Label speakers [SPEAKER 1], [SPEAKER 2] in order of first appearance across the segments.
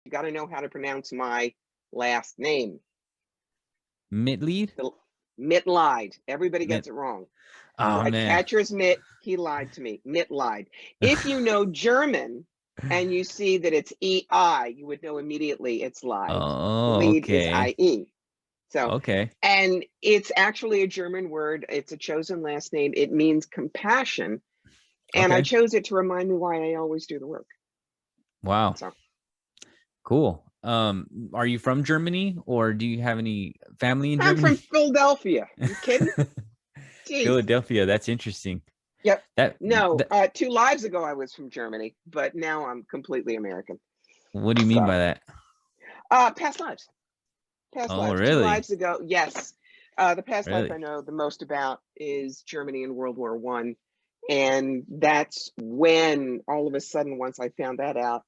[SPEAKER 1] You got to know how to pronounce my last name.
[SPEAKER 2] Mitleid?
[SPEAKER 1] Mitleid. Everybody
[SPEAKER 2] Mit.
[SPEAKER 1] gets it wrong.
[SPEAKER 2] Oh
[SPEAKER 1] Like
[SPEAKER 2] man.
[SPEAKER 1] catcher's mitt, he lied to me. Mitleid. If you know German and you see that it's EI, you would know immediately it's lied.
[SPEAKER 2] Oh,
[SPEAKER 1] Lead is
[SPEAKER 2] okay.
[SPEAKER 1] IE. So,
[SPEAKER 2] Okay.
[SPEAKER 1] and it's actually a German word. It's a chosen last name. It means compassion. And I
[SPEAKER 2] Okay.
[SPEAKER 1] chose it to remind me why I always do the work.
[SPEAKER 2] Wow.
[SPEAKER 1] So
[SPEAKER 2] Cool. Are you from Germany or do you have any family in
[SPEAKER 1] I'm
[SPEAKER 2] Germany?
[SPEAKER 1] from Philadelphia. You kidding? Jeez.
[SPEAKER 2] Philadelphia. That's interesting.
[SPEAKER 1] Yep.
[SPEAKER 2] That,
[SPEAKER 1] No,
[SPEAKER 2] that
[SPEAKER 1] 2 lives ago I was from Germany, but now I'm completely American.
[SPEAKER 2] what do you mean
[SPEAKER 1] So,
[SPEAKER 2] by that?
[SPEAKER 1] past lives. Past
[SPEAKER 2] Oh,
[SPEAKER 1] lives. Two
[SPEAKER 2] really?
[SPEAKER 1] lives ago, yes. The past life I
[SPEAKER 2] Really?
[SPEAKER 1] know the most about is Germany in World War One, and that's when all of a sudden, once I found that out,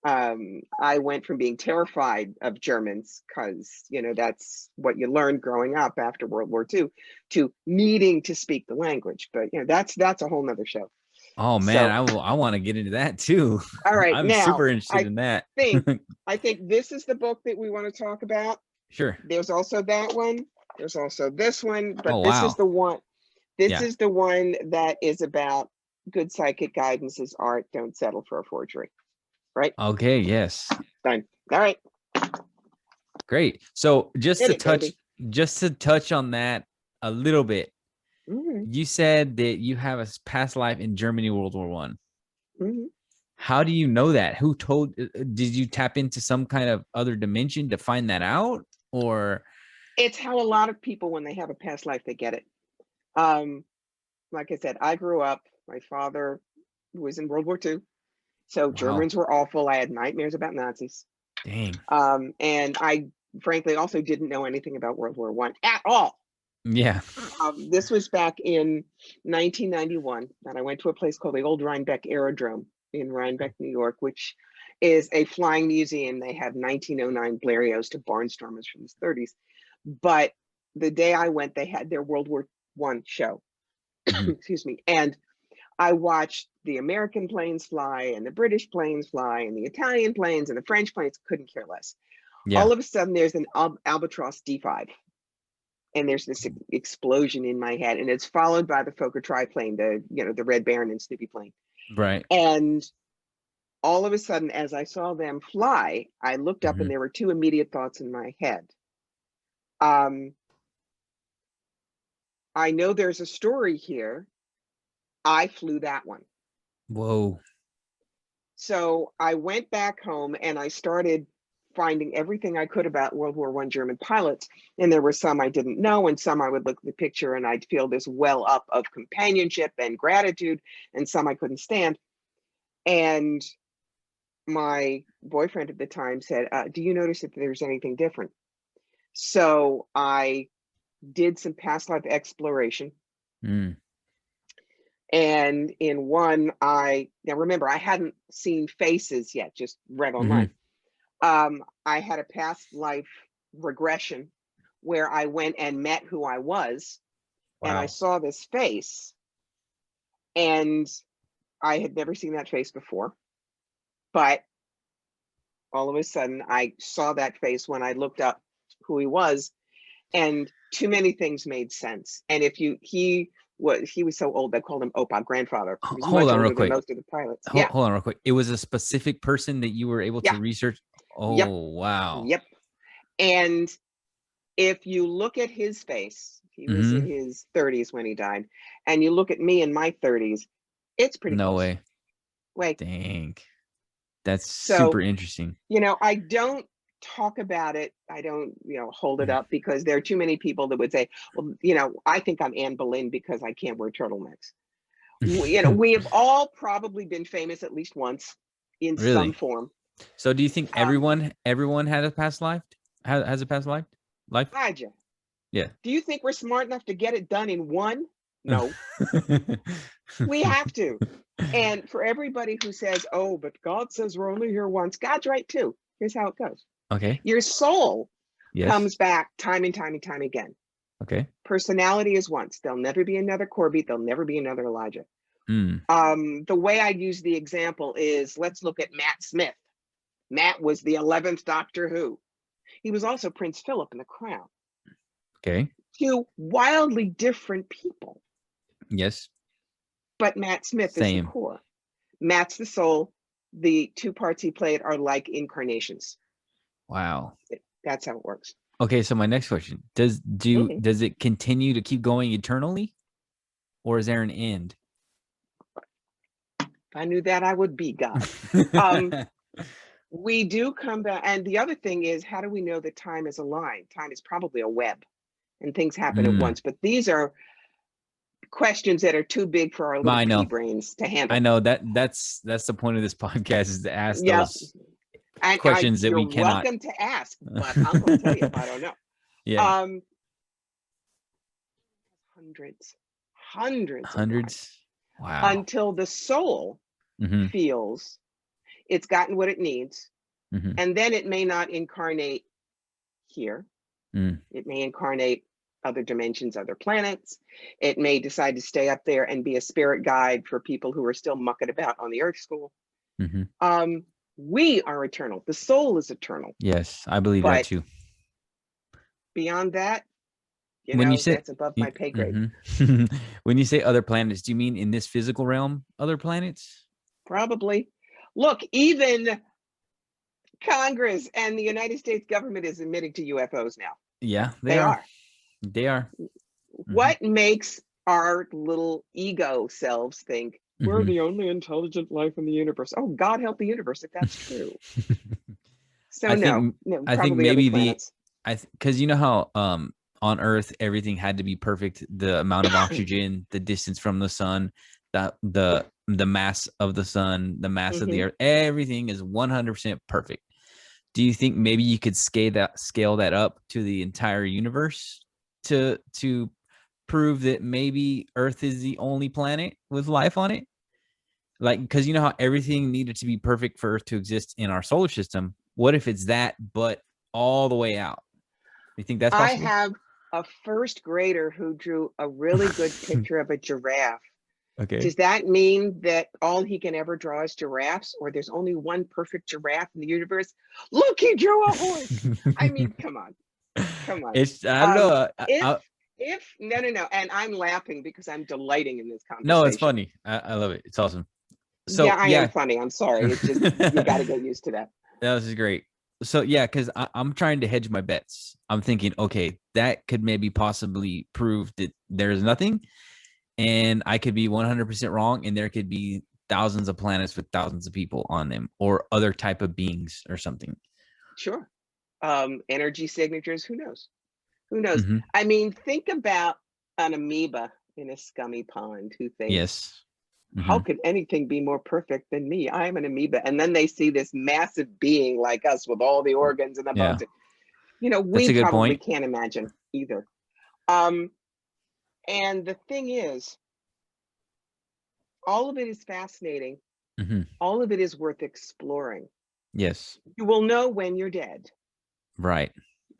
[SPEAKER 1] I went from being terrified of Germans, because that's what you learned growing up after World War II, to needing to speak the language. But that's a whole nother show.
[SPEAKER 2] Oh man,
[SPEAKER 1] So,
[SPEAKER 2] I want to get into that too.
[SPEAKER 1] all right,
[SPEAKER 2] I'm
[SPEAKER 1] now
[SPEAKER 2] super interested
[SPEAKER 1] I
[SPEAKER 2] in that.
[SPEAKER 1] think I think this is the book that we want to talk about.
[SPEAKER 2] Sure.
[SPEAKER 1] There's also that one. There's also this one, but
[SPEAKER 2] Oh
[SPEAKER 1] this is
[SPEAKER 2] wow.
[SPEAKER 1] the one. This
[SPEAKER 2] Yeah.
[SPEAKER 1] is the one that is about good psychic guidance is art. Don't settle for a forgery. Right?
[SPEAKER 2] Okay, yes.
[SPEAKER 1] Done. All right.
[SPEAKER 2] Great. So
[SPEAKER 1] Hit it, baby.
[SPEAKER 2] just to touch on that a little bit.
[SPEAKER 1] Mm-hmm.
[SPEAKER 2] You said that you have a past life in Germany, World War One.
[SPEAKER 1] Mm-hmm.
[SPEAKER 2] How do you know that? Who told? Did you tap into some kind of other dimension to find that out, or?
[SPEAKER 1] It's how a lot of people, when they have a past life, they get it. Um, like I said, I grew up. My father was in World War II, so
[SPEAKER 2] Wow,
[SPEAKER 1] Germans were awful. I had nightmares about Nazis.
[SPEAKER 2] dang,
[SPEAKER 1] And I frankly also didn't know anything about World War One at all.
[SPEAKER 2] yeah.
[SPEAKER 1] This was back in 1991, and I went to a place called the Old Rhinebeck Aerodrome in Rhinebeck, New York, which is a flying museum. They have 1909 Blérios to barnstormers from the 30s. But the day I went, they had their World War One show.
[SPEAKER 2] Mhm.
[SPEAKER 1] Excuse me. And I watched the American planes fly and the British planes fly and the Italian planes and the French planes. Couldn't care less.
[SPEAKER 2] Yeah.
[SPEAKER 1] All of a sudden, there's an Albatross D5, and there's this explosion in my head, and it's followed by the Fokker triplane, the Red Baron and Snoopy plane.
[SPEAKER 2] Right.
[SPEAKER 1] And all of a sudden, as I saw them fly, I looked up, and
[SPEAKER 2] Mhm.
[SPEAKER 1] there were two immediate thoughts in my head. Um, I know there's a story here. I flew that one.
[SPEAKER 2] Whoa.
[SPEAKER 1] So I went back home and I started finding everything I could about World War One German pilots. And there were some I didn't know, and some I would look at the picture and I'd feel this well up of companionship and gratitude, and some I couldn't stand. And my boyfriend at the time said, do you notice if there's anything different? So I did some past life exploration.
[SPEAKER 2] Mm.
[SPEAKER 1] And in one, now remember, I hadn't seen faces yet, just read online.
[SPEAKER 2] Mhm.
[SPEAKER 1] I had a past life regression where I went and met who I was, and I
[SPEAKER 2] Wow.
[SPEAKER 1] saw this face, and I had never seen that face before. But all of a sudden, I saw that face when I looked up who he was, and too many things made sense. And he was so old they called him Opa, grandfather. He was
[SPEAKER 2] Hold
[SPEAKER 1] much
[SPEAKER 2] on real
[SPEAKER 1] older than
[SPEAKER 2] quick.
[SPEAKER 1] most of the pilots. Yeah,
[SPEAKER 2] Hold on real quick. It was a specific person that you were able to
[SPEAKER 1] yeah,
[SPEAKER 2] research.
[SPEAKER 1] yep,
[SPEAKER 2] Oh, wow.
[SPEAKER 1] yep. And if you look at his face, he was in
[SPEAKER 2] Mhm.
[SPEAKER 1] his 30s when he died, and you look at me in my 30s, it's pretty
[SPEAKER 2] No
[SPEAKER 1] close.
[SPEAKER 2] way.
[SPEAKER 1] Wait,
[SPEAKER 2] Dang. That's super
[SPEAKER 1] so,
[SPEAKER 2] interesting.
[SPEAKER 1] I don't talk about it. I don't, hold it
[SPEAKER 2] Mm.
[SPEAKER 1] up, because there are too many people that would say, well, I think I'm Anne Boleyn because I can't wear turtlenecks. We have all probably been famous at least once in some
[SPEAKER 2] Really?
[SPEAKER 1] form.
[SPEAKER 2] So do you think
[SPEAKER 1] Um,
[SPEAKER 2] everyone had a past life? Has a past life? Life?
[SPEAKER 1] Elijah,
[SPEAKER 2] Yeah.
[SPEAKER 1] do you think we're smart enough to get it done in one? No, we have to. And for everybody who says, oh, but God says we're only here once, God's right too. Here's how it goes.
[SPEAKER 2] Okay.
[SPEAKER 1] Your soul
[SPEAKER 2] Yes.
[SPEAKER 1] comes back time and time and time again.
[SPEAKER 2] Okay.
[SPEAKER 1] Personality is once. There'll never be another Corbie. There'll never be another Elijah.
[SPEAKER 2] Mm.
[SPEAKER 1] The way I use the example is, let's look at Matt Smith. Matt was the 11th Doctor Who. He was also Prince Philip in The Crown.
[SPEAKER 2] Okay.
[SPEAKER 1] Two wildly different people.
[SPEAKER 2] Yes.
[SPEAKER 1] But Matt Smith is the
[SPEAKER 2] Same.
[SPEAKER 1] core. Matt's the soul. The two parts he played are like incarnations.
[SPEAKER 2] Wow.
[SPEAKER 1] That's how it works.
[SPEAKER 2] Okay, so my next question. Does it continue to keep going eternally? Or is there an end?
[SPEAKER 1] If I knew that, I would be God. We do come back. And the other thing is, how do we know that time is a line? Time is probably a web and things happen at once. But these are questions that are too big for our little pea brains to handle.
[SPEAKER 2] I know that's the point of this podcast, is to ask those questions that we cannot.
[SPEAKER 1] You're welcome to ask, but I'm going to tell you if I don't know.
[SPEAKER 2] Yeah. Hundreds. Wow.
[SPEAKER 1] Until the soul feels it's gotten what it needs. And then it may not incarnate here. It may incarnate other dimensions, other planets. It may decide to stay up there and be a spirit guide for people who are still mucking about on the Earth School. We are eternal. The soul is eternal.
[SPEAKER 2] Yes, I believe that too.
[SPEAKER 1] Beyond that,
[SPEAKER 2] you say
[SPEAKER 1] that's above my pay grade.
[SPEAKER 2] When you say other planets, do you mean in this physical realm, other planets?
[SPEAKER 1] Probably. Look, even Congress and the United States government is admitting to UFOs now.
[SPEAKER 2] Yeah, they are. They are.
[SPEAKER 1] What makes our little ego selves think we're the only intelligent life in the universe? Oh, God help the universe if that's true. So
[SPEAKER 2] I think maybe because you know how on Earth everything had to be perfect, the amount of oxygen, the distance from the sun, the mass of the sun, the mass of the Earth, everything is 100% perfect. Do you think maybe you could scale that up to the entire universe to prove that maybe Earth is the only planet with life on it? Like, because you know how everything needed to be perfect for Earth to exist in our solar system. What if it's that, but all the way out? You think that's possible?
[SPEAKER 1] I have a first grader who drew a really good picture of a giraffe.
[SPEAKER 2] Okay.
[SPEAKER 1] Does that mean that all he can ever draw is giraffes, or there's only one perfect giraffe in the universe? Look, he drew a horse. I mean, come on.
[SPEAKER 2] It's, I don't know.
[SPEAKER 1] No. And I'm laughing because I'm delighting in this conversation.
[SPEAKER 2] No, it's funny. I love it. It's awesome. So
[SPEAKER 1] yeah, I am funny. I'm sorry. It's just, you got to get used to that.
[SPEAKER 2] That was great. So yeah, because I'm trying to hedge my bets. I'm thinking, okay, that could maybe possibly prove that there's nothing. And I could be 100% wrong, and there could be thousands of planets with thousands of people on them, or other type of beings or something.
[SPEAKER 1] Sure. Energy signatures, who knows? I mean, think about an amoeba in a scummy pond who thinks, how could anything be more perfect than me? I'm an amoeba. And then they see this massive being like us with all the organs and the bones. We probably can't imagine either. And the thing is, all of it is fascinating. All of it is worth exploring.
[SPEAKER 2] Yes.
[SPEAKER 1] You will know when you're dead.
[SPEAKER 2] Right.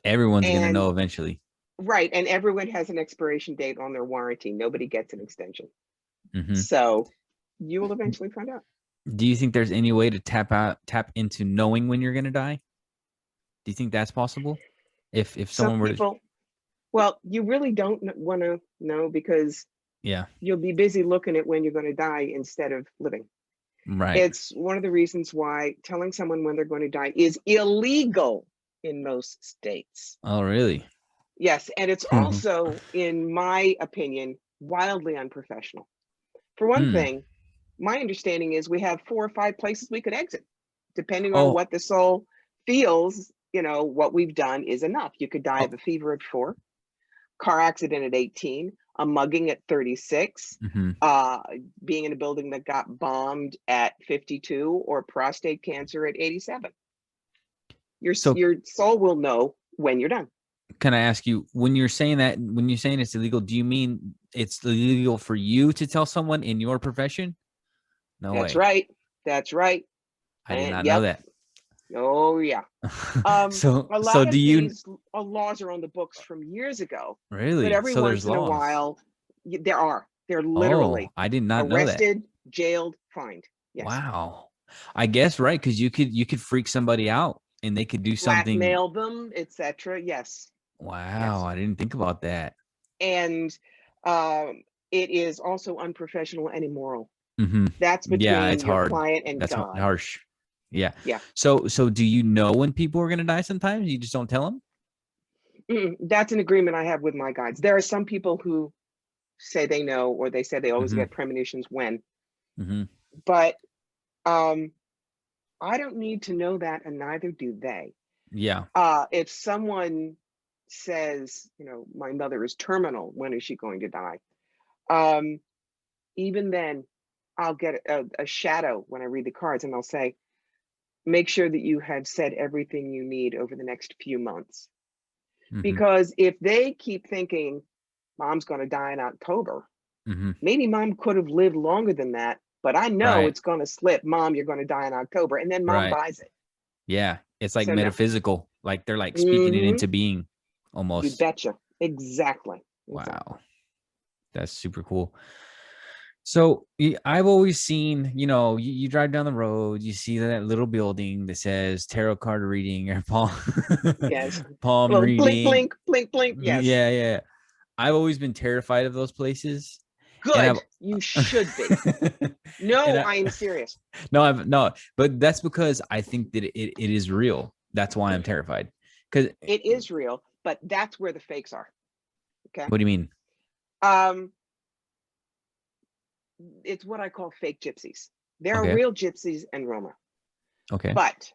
[SPEAKER 2] Everyone's going to know eventually.
[SPEAKER 1] Right. And everyone has an expiration date on their warranty. Nobody gets an extension. So you will eventually find out.
[SPEAKER 2] Do you think there's any way to tap into knowing when you're going to die? Do you think that's possible? If someone were to...
[SPEAKER 1] Well, you really don't want to know, because you'll be busy looking at when you're going to die instead of living.
[SPEAKER 2] Right.
[SPEAKER 1] It's one of the reasons why telling someone when they're going to die is illegal in most states.
[SPEAKER 2] Oh, really?
[SPEAKER 1] Yes. And it's also, in my opinion, wildly unprofessional. For one thing, my understanding is we have 4 or 5 places we could exit, depending on what the soul feels. What we've done is enough. You could die of a fever at 4, car accident at 18, a mugging at 36, being in a building that got bombed at 52, or prostate cancer at 87. Your soul will know when you're done.
[SPEAKER 2] Can I ask you, when you're saying it's illegal, do you mean it's illegal for you to tell someone in your profession? No way.
[SPEAKER 1] That's right.
[SPEAKER 2] I did not know that.
[SPEAKER 1] Oh yeah.
[SPEAKER 2] So
[SPEAKER 1] a lot of these laws are on the books from years ago.
[SPEAKER 2] Really?
[SPEAKER 1] But every once in a while, they're literally
[SPEAKER 2] I did not know that.
[SPEAKER 1] Arrested, jailed, fined. Yes.
[SPEAKER 2] Wow. I guess, right, because you could freak somebody out and they could do something.
[SPEAKER 1] Blackmail them, etc. Yes.
[SPEAKER 2] Wow,
[SPEAKER 1] Yes.
[SPEAKER 2] I didn't think about that.
[SPEAKER 1] And it is also unprofessional and immoral.
[SPEAKER 2] Mm-hmm.
[SPEAKER 1] That's
[SPEAKER 2] Yeah,
[SPEAKER 1] between
[SPEAKER 2] it's
[SPEAKER 1] your
[SPEAKER 2] hard.
[SPEAKER 1] client and
[SPEAKER 2] That's
[SPEAKER 1] God.
[SPEAKER 2] harsh. Yeah.
[SPEAKER 1] Yeah.
[SPEAKER 2] So do you know when people are gonna die? Sometimes you just don't tell them.
[SPEAKER 1] That's an agreement I have with my guides. There are some people who say they know, or they say they always
[SPEAKER 2] Mm-hmm.
[SPEAKER 1] get premonitions when,
[SPEAKER 2] Mm-hmm.
[SPEAKER 1] but um, I don't need to know that, and neither do they.
[SPEAKER 2] Yeah.
[SPEAKER 1] If someone says, my mother is terminal, when is she going to die? Um, Even then, I'll get a shadow when I read the cards, and I'll say, make sure that you have said everything you need over the next few months.
[SPEAKER 2] Mm-hmm.
[SPEAKER 1] Because if they keep thinking mom's going to die in October,
[SPEAKER 2] Mm-hmm.
[SPEAKER 1] maybe mom could have lived longer than that, but I know
[SPEAKER 2] Right.
[SPEAKER 1] it's going to slip. Mom, you're going to die in October. And then mom
[SPEAKER 2] Right.
[SPEAKER 1] buys it.
[SPEAKER 2] Yeah. It's like
[SPEAKER 1] So no.
[SPEAKER 2] metaphysical. Like they're like speaking it
[SPEAKER 1] Hmm.
[SPEAKER 2] into being
[SPEAKER 1] You
[SPEAKER 2] almost.
[SPEAKER 1] betcha. Exactly. Exactly.
[SPEAKER 2] Wow. That's super cool. So I've always seen, you drive down the road, you see that little building that says tarot card reading or palm
[SPEAKER 1] Yes.
[SPEAKER 2] palm
[SPEAKER 1] Well, blink,
[SPEAKER 2] reading.
[SPEAKER 1] blink, blink, blink. Yes.
[SPEAKER 2] Yeah, yeah. I've always been terrified of those places, and
[SPEAKER 1] Good. You should be.
[SPEAKER 2] and
[SPEAKER 1] No,
[SPEAKER 2] I
[SPEAKER 1] I am serious.
[SPEAKER 2] no, but that's because I think that it is real. That's why I'm terrified. Because
[SPEAKER 1] It is real, but that's where the fakes are. Okay.
[SPEAKER 2] what do you mean?
[SPEAKER 1] Um, it's what I call fake gypsies. There are
[SPEAKER 2] Okay,
[SPEAKER 1] real gypsies in Roma,
[SPEAKER 2] okay,
[SPEAKER 1] but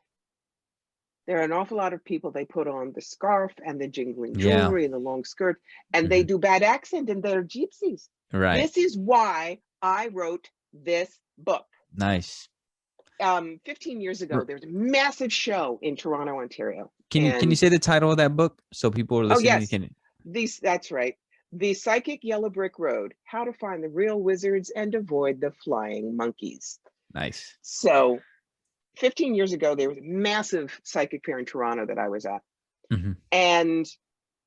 [SPEAKER 1] there are an awful lot of people, they put on the scarf and the jingling
[SPEAKER 2] yeah,
[SPEAKER 1] jewelry and the long skirt, and they
[SPEAKER 2] mhm,
[SPEAKER 1] do bad accent, and they're gypsies.
[SPEAKER 2] right,
[SPEAKER 1] This is why I wrote this book.
[SPEAKER 2] nice.
[SPEAKER 1] 15 years ago, there was a massive show in Toronto, Ontario.
[SPEAKER 2] Can you
[SPEAKER 1] And
[SPEAKER 2] say the title of that book so people are
[SPEAKER 1] oh,
[SPEAKER 2] listening
[SPEAKER 1] yes,
[SPEAKER 2] can?
[SPEAKER 1] that's right. The Psychic Yellow Brick Road: How to Find the Real Wizards and Avoid the Flying Monkeys.
[SPEAKER 2] Nice.
[SPEAKER 1] So 15 years ago, there was a massive psychic fair in Toronto that I was at.
[SPEAKER 2] Mm-hmm.
[SPEAKER 1] And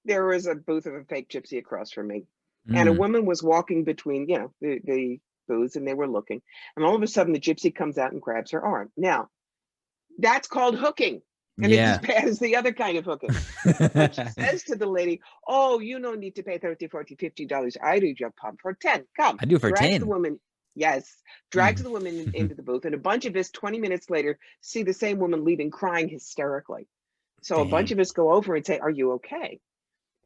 [SPEAKER 1] there was a booth of a fake gypsy across from me. And a
[SPEAKER 2] Mm.
[SPEAKER 1] woman was walking between, the booths, and they were looking. And all of a sudden, the gypsy comes out and grabs her arm. Now, that's called hooking. And it's as
[SPEAKER 2] Yeah.
[SPEAKER 1] bad as the other kind of hooking. And she says to the lady, oh, you don't need to pay 30, 40, $50. I do your pump for 10. Come.
[SPEAKER 2] I do it for
[SPEAKER 1] Drags the
[SPEAKER 2] 10.
[SPEAKER 1] woman. Yes. Drags the woman
[SPEAKER 2] Mm.
[SPEAKER 1] into the booth. And a bunch of us, 20 minutes later, see the same woman leaving, crying hysterically. So a bunch
[SPEAKER 2] Dang.
[SPEAKER 1] of us go over and say, are you okay?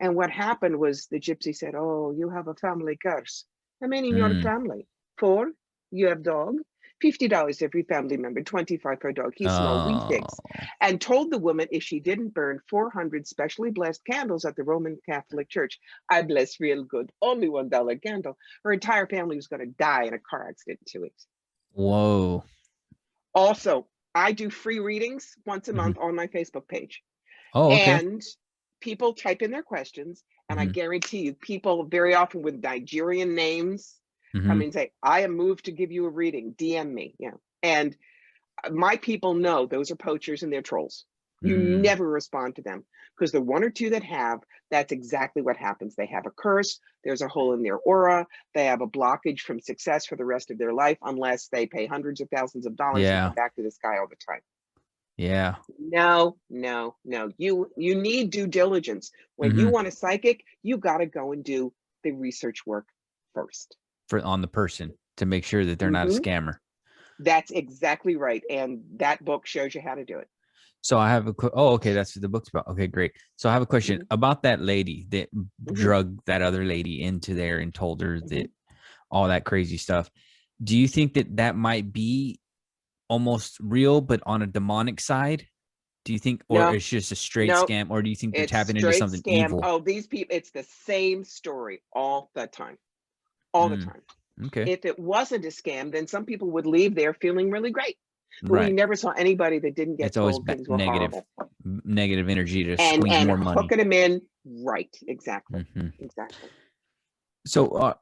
[SPEAKER 1] And what happened was the gypsy said, oh, you have a family curse. How many in your
[SPEAKER 2] Mm.
[SPEAKER 1] family? 4? You have dog? $50 every family member, 25 per dog. He's small, we fix.
[SPEAKER 2] Oh.
[SPEAKER 1] And told the woman if she didn't burn 400 specially blessed candles at the Roman Catholic Church, I bless real good, only $1 candle, her entire family was going to die in a car accident in 2 weeks.
[SPEAKER 2] Whoa.
[SPEAKER 1] Also, I do free readings once a
[SPEAKER 2] Mm-hmm.
[SPEAKER 1] month on my Facebook page.
[SPEAKER 2] Oh, okay.
[SPEAKER 1] And people type in their questions, and I
[SPEAKER 2] Mm-hmm.
[SPEAKER 1] guarantee you, people very often with Nigerian names
[SPEAKER 2] Mm-hmm.
[SPEAKER 1] come in and say, I am moved to give you a reading, DM me. And my people know those are poachers and they're trolls. You
[SPEAKER 2] Mm.
[SPEAKER 1] never respond to them, because the one or two that have, that's exactly what happens. They have a curse, there's a hole in their aura, they have a blockage from success for the rest of their life, unless they pay hundreds of thousands of dollars and
[SPEAKER 2] Yeah.
[SPEAKER 1] come back to this guy all the time.
[SPEAKER 2] Yeah.
[SPEAKER 1] No, no, no. You need due diligence. When you
[SPEAKER 2] Mm-hmm.
[SPEAKER 1] want a psychic, you got to go and do the research work first.
[SPEAKER 2] On the person to make sure that they're not a
[SPEAKER 1] Hmm.
[SPEAKER 2] scammer.
[SPEAKER 1] That's exactly right. And that book shows you how to do it.
[SPEAKER 2] So I have okay, that's what the book's about. Okay, great. So I have a question
[SPEAKER 1] Hmm.
[SPEAKER 2] about that lady that
[SPEAKER 1] Hmm.
[SPEAKER 2] drugged that other lady into there and told her
[SPEAKER 1] Hmm.
[SPEAKER 2] that all that crazy stuff. Do you think that that might be almost real, but on a demonic side? Do you think, or
[SPEAKER 1] No,
[SPEAKER 2] it's just a straight
[SPEAKER 1] no,
[SPEAKER 2] scam, or do you think they're
[SPEAKER 1] it's
[SPEAKER 2] tapping into
[SPEAKER 1] straight
[SPEAKER 2] something
[SPEAKER 1] scam.
[SPEAKER 2] evil?
[SPEAKER 1] Oh, these people, it's the same story all the time. All the
[SPEAKER 2] Mm,
[SPEAKER 1] time.
[SPEAKER 2] okay,
[SPEAKER 1] If it wasn't a scam, then some people would leave there feeling really great. But we
[SPEAKER 2] right.
[SPEAKER 1] never saw anybody that didn't get
[SPEAKER 2] It's always
[SPEAKER 1] told things were
[SPEAKER 2] negative,
[SPEAKER 1] horrible.
[SPEAKER 2] negative energy to
[SPEAKER 1] And
[SPEAKER 2] squeeze more money.
[SPEAKER 1] hooking them in. Right. Exactly.
[SPEAKER 2] Hmm.
[SPEAKER 1] Exactly.
[SPEAKER 2] So,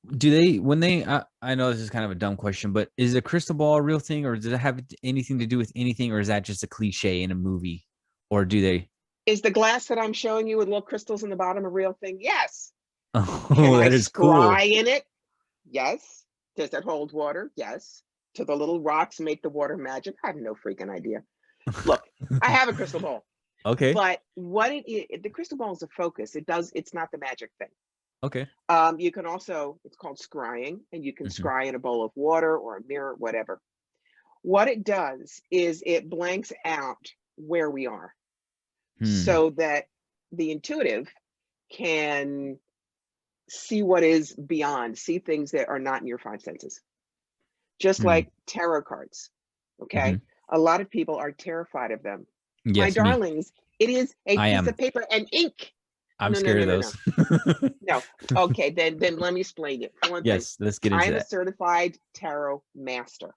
[SPEAKER 2] do they when they? I know this is kind of a dumb question, but is a crystal ball a real thing, or does it have anything to do with anything, or is that just a cliche in a movie, or do they?
[SPEAKER 1] Is the glass that I'm showing you with little crystals in the bottom a real thing? Yes. Can
[SPEAKER 2] Oh,
[SPEAKER 1] I
[SPEAKER 2] that is cool.
[SPEAKER 1] scry in it? Yes. Does it hold water? Yes. to the little rocks make the water magic. I have no freaking idea. Look, I have a crystal ball.
[SPEAKER 2] Okay.
[SPEAKER 1] But what it is, the crystal ball is a focus. It's not the magic thing.
[SPEAKER 2] Okay.
[SPEAKER 1] You can also, it's called scrying, and you can
[SPEAKER 2] Mm-hmm.
[SPEAKER 1] scry in a bowl of water or a mirror, whatever. What it does is it blanks out where we are so that the intuitive can see what is beyond, see things that are not in your five senses. Just like tarot cards, okay? A lot of people are terrified of them. My
[SPEAKER 2] Yes, me.
[SPEAKER 1] darlings, it is a
[SPEAKER 2] I
[SPEAKER 1] piece
[SPEAKER 2] am.
[SPEAKER 1] of paper and ink.
[SPEAKER 2] I'm
[SPEAKER 1] No, no,
[SPEAKER 2] scared
[SPEAKER 1] no,
[SPEAKER 2] of
[SPEAKER 1] no,
[SPEAKER 2] those.
[SPEAKER 1] no. No. Okay, then let me explain it. For one thing,
[SPEAKER 2] Yes, let's get
[SPEAKER 1] I
[SPEAKER 2] into
[SPEAKER 1] am a
[SPEAKER 2] that.
[SPEAKER 1] certified tarot master.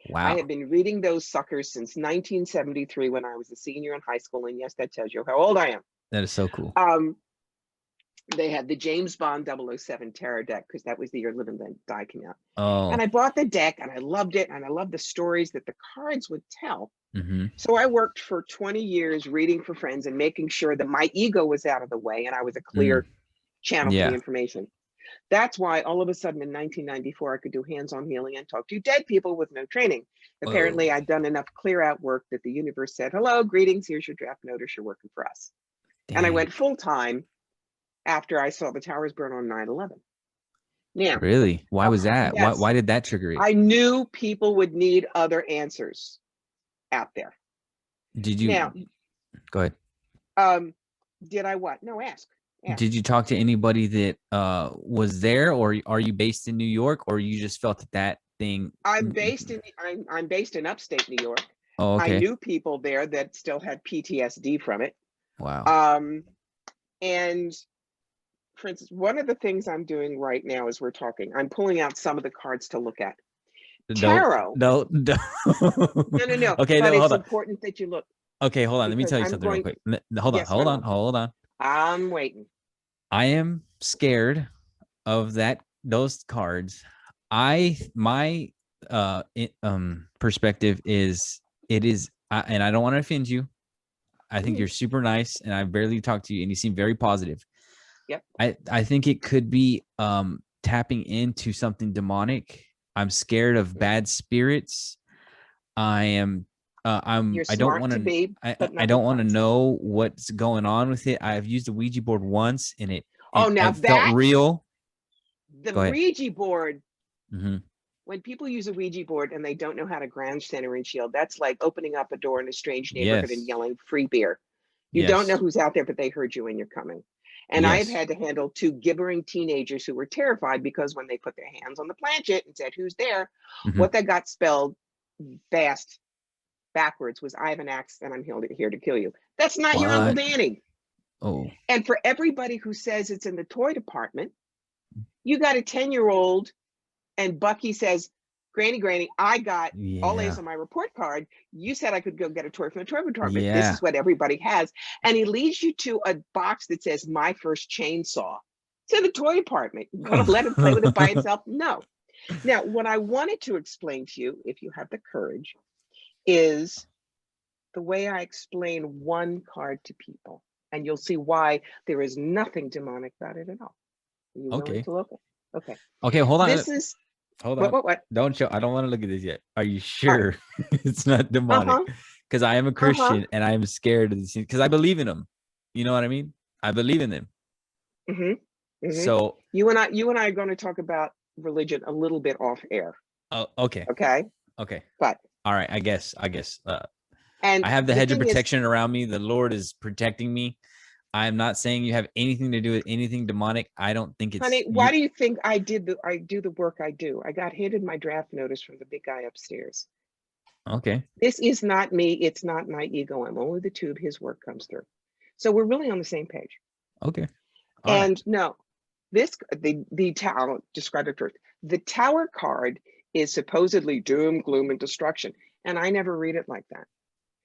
[SPEAKER 1] I
[SPEAKER 2] Wow.
[SPEAKER 1] have been reading those suckers since 1973 when I was a senior in high school. And yes, that tells you how old I am.
[SPEAKER 2] That is so cool.
[SPEAKER 1] They had the James Bond 007 tarot deck because that was the year Live and Die came out.
[SPEAKER 2] Oh.
[SPEAKER 1] And I bought the deck and I loved it. And I loved the stories that the cards would tell.
[SPEAKER 2] Mm-hmm.
[SPEAKER 1] So I worked for 20 years reading for friends and making sure that my ego was out of the way and I was a clear channel for the information. That's why all of a sudden in 1994, I could do hands-on healing and talk to dead people with no training. Apparently, I'd done enough clear out work that the universe said, hello, greetings, here's your draft notice, you're working for us. Dang. And I went full-time after I saw the towers burn on 9/11. Now,
[SPEAKER 2] really? Why was that?
[SPEAKER 1] Yes,
[SPEAKER 2] why did that trigger it?
[SPEAKER 1] I knew people would need other answers out there.
[SPEAKER 2] Did you?
[SPEAKER 1] Now,
[SPEAKER 2] go ahead.
[SPEAKER 1] Did I what? No, ask.
[SPEAKER 2] Did you talk to anybody that was there, or are you based in New York, or you just felt that thing?
[SPEAKER 1] I'm based in upstate New York.
[SPEAKER 2] Oh, okay.
[SPEAKER 1] I knew people there that still had PTSD from it.
[SPEAKER 2] Wow.
[SPEAKER 1] And for instance, one of the things I'm doing right now as we're talking, I'm pulling out some of the cards to look at. Tarot.
[SPEAKER 2] No.
[SPEAKER 1] No.
[SPEAKER 2] Okay,
[SPEAKER 1] but
[SPEAKER 2] no,
[SPEAKER 1] it's important that you look.
[SPEAKER 2] Okay, hold on. Let me tell you something real quick. Hold on.
[SPEAKER 1] I'm waiting.
[SPEAKER 2] I am scared of those cards. My perspective is and I don't want to offend you. I think you're super nice, and I barely talked to you, and you seem very positive.
[SPEAKER 1] Yep.
[SPEAKER 2] I think it could be tapping into something demonic. I'm scared of bad spirits. I don't want to know what's going on with it. I've used the Ouija board once, and it felt real.
[SPEAKER 1] The Ouija board. Mm-hmm. When people use a Ouija board and they don't know how to ground center and shield, that's like opening up a door in a strange neighborhood and yelling free beer. You don't know who's out there, but they heard you and you're coming. And I've had to handle 2 gibbering teenagers who were terrified because when they put their hands on the planchette and said, who's there? What that got spelled fast backwards was, I have an axe and I'm here to kill you. That's not your Uncle Danny.
[SPEAKER 2] Oh.
[SPEAKER 1] And for everybody who says it's in the toy department, you got a 10-year-old and Bucky says, Granny, I got all A's on my report card. You said I could go get a toy from the toy department. This is what everybody has. And he leads you to a box that says, my first chainsaw. It's in the toy department. You're going to let him play with it by himself? No. Now, what I wanted to explain to you, if you have the courage, is the way I explain one card to people. And you'll see why there is nothing demonic about it at all. Are you willing to look at? Okay.
[SPEAKER 2] Okay, hold on.
[SPEAKER 1] This is...
[SPEAKER 2] Hold on.
[SPEAKER 1] What?
[SPEAKER 2] Don't show. I don't want to look at this yet. Are you sure it's not demonic? Because I am a Christian and I am scared of these things because I believe in them. You know what I mean? I believe in them. So
[SPEAKER 1] you and I are going to talk about religion a little bit off air.
[SPEAKER 2] Oh, okay.
[SPEAKER 1] Okay. But
[SPEAKER 2] all right, I guess.
[SPEAKER 1] And
[SPEAKER 2] I have the hedge of protection around me. The Lord is protecting me. I'm not saying you have anything to do with anything demonic. I don't think it's...
[SPEAKER 1] Honey, why do you think I do the work I do? I got handed my draft notice from the big guy upstairs.
[SPEAKER 2] Okay.
[SPEAKER 1] This is not me. It's not my ego. I'm only the tube. His work comes through. So we're really on the same page.
[SPEAKER 2] Okay.
[SPEAKER 1] No, the tower, describe it first. The tower card is supposedly doom, gloom, and destruction. And I never read it like that.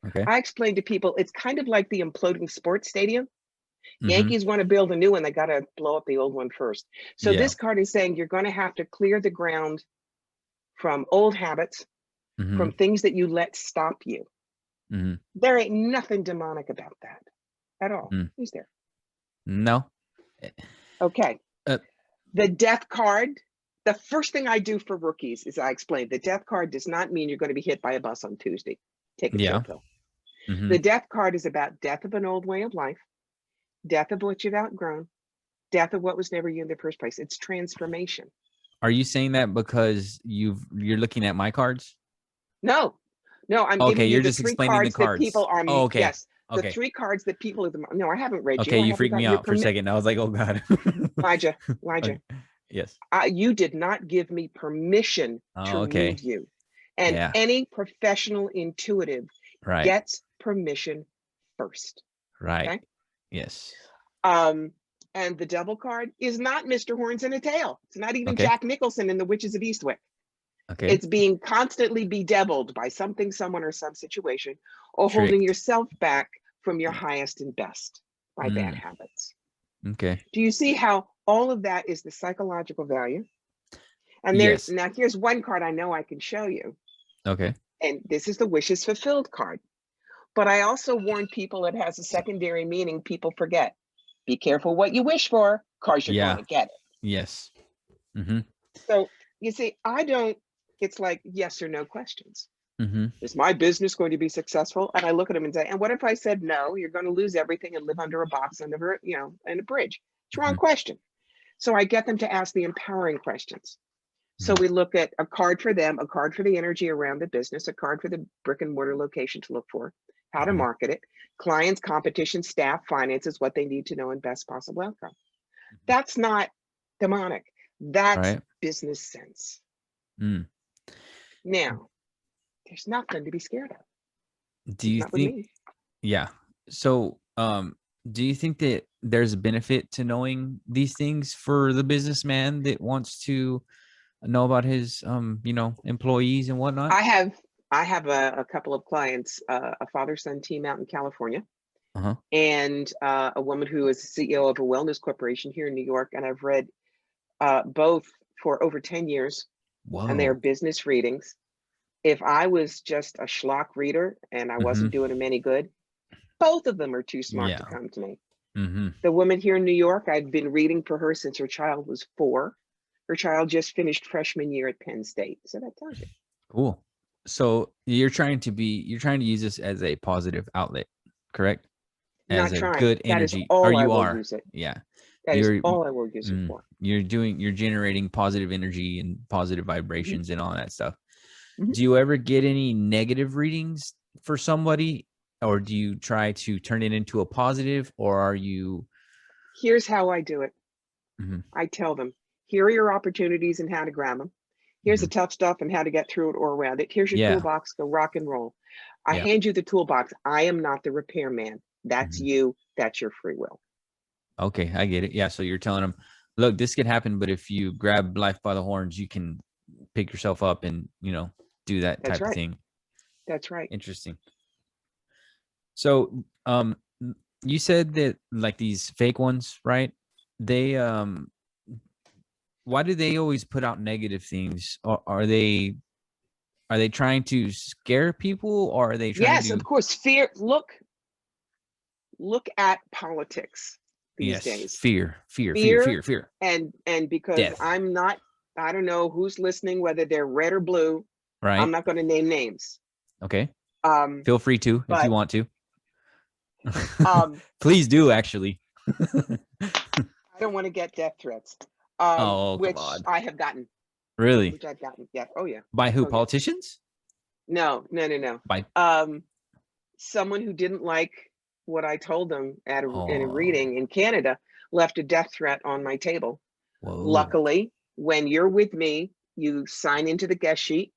[SPEAKER 2] Okay.
[SPEAKER 1] I explain to people, it's kind of like the imploding sports stadium. Yankees want to build a new one. They got to blow up the old one first. So this card is saying you're going to have to clear the ground from old habits, from things that you let stop you. There ain't nothing demonic about that at all. Is there?
[SPEAKER 2] No.
[SPEAKER 1] Okay. The death card, The first thing I do for rookies is I explain the death card does not mean you're going to be hit by a bus on Tuesday. Take a chill pill. The death card is about death of an old way of life, death of what you've outgrown, death of what was never you in the first place. It's transformation.
[SPEAKER 2] Are you saying that because you're looking at my cards?
[SPEAKER 1] No, I'm giving you the three cards that people are.
[SPEAKER 2] Oh, okay.
[SPEAKER 1] Yes, the three cards that people are. No, I haven't read you.
[SPEAKER 2] Okay, you freaked me out for a second. I was like, oh God.
[SPEAKER 1] Elijah.
[SPEAKER 2] Okay. Yes.
[SPEAKER 1] You did not give me permission to read you. And any professional intuitive gets permission first.
[SPEAKER 2] Right. Okay? Yes.
[SPEAKER 1] And the devil card is not Mr. Horns and a Tail. It's not even Jack Nicholson in The Witches of Eastwick.
[SPEAKER 2] Okay.
[SPEAKER 1] It's being constantly bedeviled by something, someone, or some situation, or holding yourself back from your highest and best by bad habits.
[SPEAKER 2] Okay.
[SPEAKER 1] Do you see how all of that is the psychological value? And there's now here's one card I know I can show you.
[SPEAKER 2] Okay.
[SPEAKER 1] And this is the wishes fulfilled card. But I also warn people it has a secondary meaning people forget. Be careful what you wish for, because you're going to get it.
[SPEAKER 2] Yes.
[SPEAKER 1] So you see, it's like yes or no questions. Is my business going to be successful? And I look at them and say, and what if I said no, you're going to lose everything and live under a box under, in a bridge? It's the wrong question. So I get them to ask the empowering questions. So we look at a card for them, a card for the energy around the business, a card for the brick and mortar location to look for, how to market it, clients, competition, staff, finances, what they need to know, and best possible outcome. That's not demonic. That's business sense. Now, there's nothing to be scared of.
[SPEAKER 2] Do you think? Yeah. So, do you think that there's a benefit to knowing these things for the businessman that wants to know about his, employees and whatnot?
[SPEAKER 1] I have a couple of clients, a father-son team out in California, and a woman who is the CEO of a wellness corporation here in New York. And I've read both for over 10 years. Whoa. And they are business readings. If I was just a schlock reader and I wasn't doing them any good, both of them are too smart to come to me. The woman here in New York, I've been reading for her since her child was 4. Her child just finished freshman year at Penn State. So that tells you.
[SPEAKER 2] Cool. So you're trying to use this as a positive outlet, correct? As a good energy. Or you are. Yeah.
[SPEAKER 1] That is all I will use it for.
[SPEAKER 2] You're generating positive energy and positive vibrations and all that stuff. Do you ever get any negative readings for somebody, or do you try to turn it into a positive, or are you?
[SPEAKER 1] Here's how I do it. I tell them, here are your opportunities and how to grab them. Here's the tough stuff and how to get through it or around it. Here's your toolbox, go rock and roll. I hand you the toolbox. I am not the repairman. That's you. That's your free will.
[SPEAKER 2] Okay, I get it. Yeah, so you're telling them, look, this could happen, but if you grab life by the horns, you can pick yourself up and, do that type of thing.
[SPEAKER 1] That's right.
[SPEAKER 2] Interesting. So, you said that like these fake ones, right? They, why do they always put out negative things? Or are they trying to scare people, or are they trying to?
[SPEAKER 1] Yes, of course. Fear. Look at politics these days.
[SPEAKER 2] Fear. And
[SPEAKER 1] because death. I don't know who's listening, whether they're red or blue.
[SPEAKER 2] Right.
[SPEAKER 1] I'm not going to name names.
[SPEAKER 2] Okay. Feel free to if you want to. Please do, actually.
[SPEAKER 1] I don't want to get death threats. Which I have gotten.
[SPEAKER 2] Really?
[SPEAKER 1] Which I've gotten. Yeah. Oh yeah.
[SPEAKER 2] By who? Politicians?
[SPEAKER 1] No.
[SPEAKER 2] By
[SPEAKER 1] someone who didn't like what I told them in a reading in Canada left a death threat on my table. Whoa. Luckily, when you're with me, you sign into the guest sheet.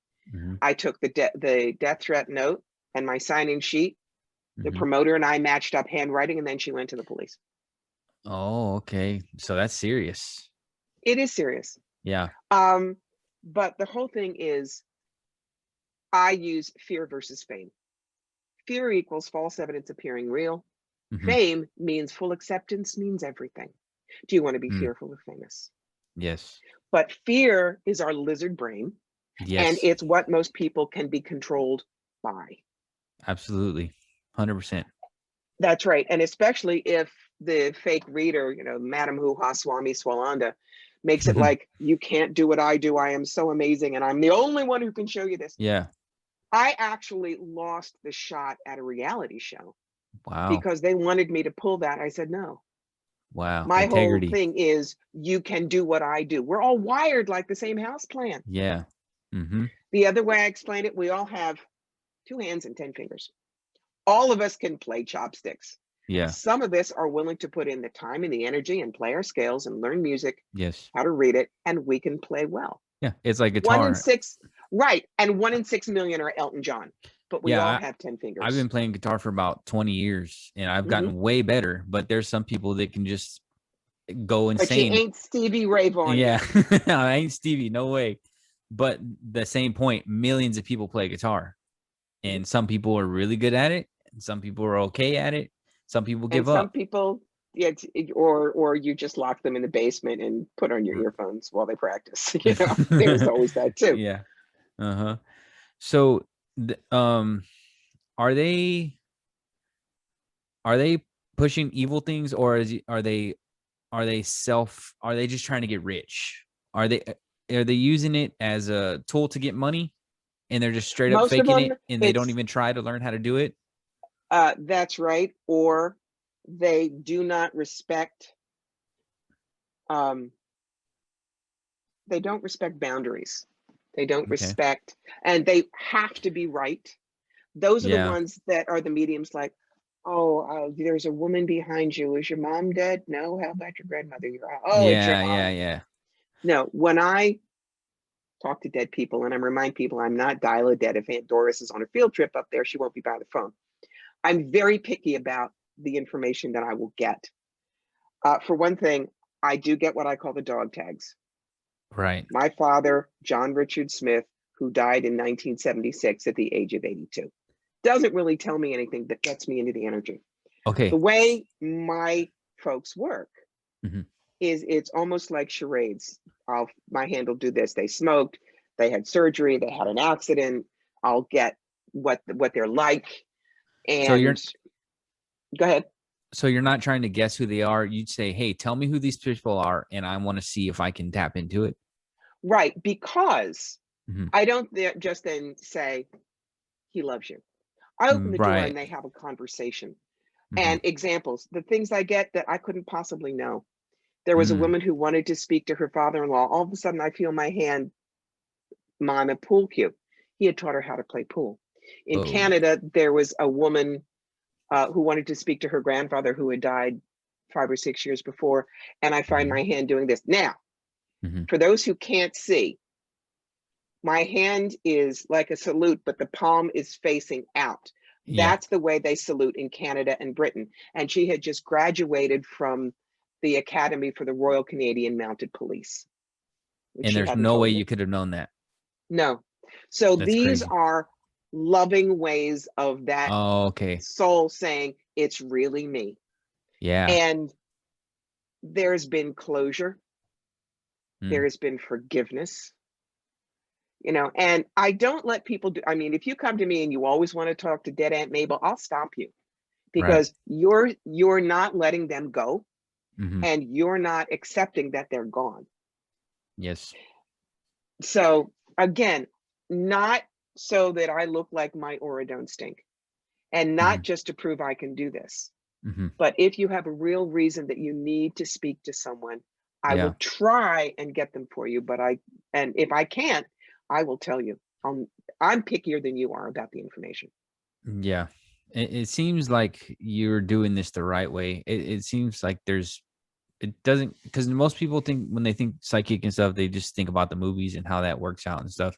[SPEAKER 1] I took the death threat note and my sign-in sheet. The promoter and I matched up handwriting, and then she went to the police.
[SPEAKER 2] Oh, okay. So that's serious.
[SPEAKER 1] It is serious.
[SPEAKER 2] Yeah.
[SPEAKER 1] But the whole thing is, I use fear versus fame. Fear equals false evidence appearing real. Fame means full acceptance, means everything. Do you want to be fearful or famous?
[SPEAKER 2] Yes.
[SPEAKER 1] But fear is our lizard brain. Yes. And it's what most people can be controlled by.
[SPEAKER 2] Absolutely. 100%.
[SPEAKER 1] That's right. And especially if the fake reader, Madam Hoo-Ha Swami Swalanda, makes it like, you can't do what I do. I am so amazing. And I'm the only one who can show you this.
[SPEAKER 2] Yeah.
[SPEAKER 1] I actually lost the shot at a reality show
[SPEAKER 2] Wow.
[SPEAKER 1] because they wanted me to pull that. I said, no,
[SPEAKER 2] Wow.
[SPEAKER 1] my whole
[SPEAKER 2] Integrity.
[SPEAKER 1] thing is you can do what I do. We're all wired like the same house plan.
[SPEAKER 2] Yeah. Mm-hmm.
[SPEAKER 1] The other way I explain it, we all have 2 hands and 10 fingers. All of us can play chopsticks.
[SPEAKER 2] Yeah.
[SPEAKER 1] Some of us are willing to put in the time and the energy and play our scales and learn music,
[SPEAKER 2] Yes.
[SPEAKER 1] how to read it, and we can play well.
[SPEAKER 2] Yeah. It's like
[SPEAKER 1] 1 in
[SPEAKER 2] guitar.
[SPEAKER 1] 6, right? And 1 in 6 million are Elton John, but we all
[SPEAKER 2] Yeah.
[SPEAKER 1] have 10
[SPEAKER 2] I've
[SPEAKER 1] fingers.
[SPEAKER 2] been playing guitar for about 20 years and I've gotten way better, but there's some people that can just go
[SPEAKER 1] But you
[SPEAKER 2] insane.
[SPEAKER 1] ain't Stevie Ray Vaughan.
[SPEAKER 2] Yeah. I ain't Stevie. No way. But the same point, millions of people play guitar and some people are really good at it. And some people are okay at it. Some people give
[SPEAKER 1] And some
[SPEAKER 2] up.
[SPEAKER 1] people, yeah, or you just lock them in the basement and put on your earphones while they practice. You know, there's always that too.
[SPEAKER 2] Yeah. Uh-huh. So, are they pushing evil things, or are they just trying to get rich? Are they using it as a tool to get money, and they're just straight up
[SPEAKER 1] Most of
[SPEAKER 2] faking
[SPEAKER 1] them,
[SPEAKER 2] it, and they don't even try to learn how to do it?
[SPEAKER 1] that's right. Or they do not respect, they don't respect boundaries. They don't
[SPEAKER 2] Okay.
[SPEAKER 1] respect, and they have to be right. Those are the
[SPEAKER 2] Yeah.
[SPEAKER 1] ones that are the mediums like, oh, there's a woman behind you. Is your mom dead? No. How about your grandmother? Oh, it's your
[SPEAKER 2] Yeah.
[SPEAKER 1] mom.
[SPEAKER 2] Yeah. Yeah.
[SPEAKER 1] No, when I talk to dead people and I remind people I'm not dial-a-dead. If Aunt Doris is on a field trip up there, she won't be by the phone. I'm very picky about the information that I will get. For one thing, I do get what I call the dog tags.
[SPEAKER 2] Right.
[SPEAKER 1] My father, John Richard Smith, who died in 1976 at the age of 82, doesn't really tell me anything that gets me into the energy.
[SPEAKER 2] Okay.
[SPEAKER 1] The way my folks work
[SPEAKER 2] Mm-hmm.
[SPEAKER 1] is it's almost like charades. My hand will do this. They smoked, they had surgery, they had an accident. I'll get what they're like.
[SPEAKER 2] So
[SPEAKER 1] And go ahead.
[SPEAKER 2] so you're not trying to guess who they are. You'd say, hey, tell me who these people are, and I want to see if I can tap into it.
[SPEAKER 1] Right, because
[SPEAKER 2] Mm-hmm.
[SPEAKER 1] I don't just then say, he loves you. I open the door and they have a conversation.
[SPEAKER 2] Mm-hmm.
[SPEAKER 1] And examples, the things I get that I couldn't possibly know. There was a
[SPEAKER 2] Mm.
[SPEAKER 1] woman who wanted to speak to her father-in-law. All of a sudden, I feel my hand mime a pool cue. He had taught her how to play pool. In
[SPEAKER 2] Oh.
[SPEAKER 1] Canada, there was a woman who wanted to speak to her grandfather who had died 5 or 6 years before. And I find my hand doing this. Now, for those who can't see, my hand is like a salute, but the palm is facing out.
[SPEAKER 2] Yeah.
[SPEAKER 1] That's the way they salute in Canada and Britain. And she had just graduated from the Academy for the Royal Canadian Mounted Police.
[SPEAKER 2] And there's no way you could have known that.
[SPEAKER 1] No. So
[SPEAKER 2] That's
[SPEAKER 1] these
[SPEAKER 2] crazy.
[SPEAKER 1] are loving ways of that soul saying, it's really me.
[SPEAKER 2] Yeah.
[SPEAKER 1] And there's been closure. There's been forgiveness. You know, and I don't let people do, I mean, if you come to me and you always want to talk to dead Aunt Mabel, I'll stop you because you're not letting them go and you're not accepting that they're gone.
[SPEAKER 2] Yes.
[SPEAKER 1] So again, not so that I look like my aura don't stink and not just to prove I can do this. But if you have a real reason that you need to speak to someone, I will try and get them for you. But and if I can't, I will tell you. I'm pickier than you are about the information.
[SPEAKER 2] Yeah. It seems like you're doing this the right way. It seems like it doesn't, because most people think when they think psychic and stuff, they just think about the movies and how that works out and stuff.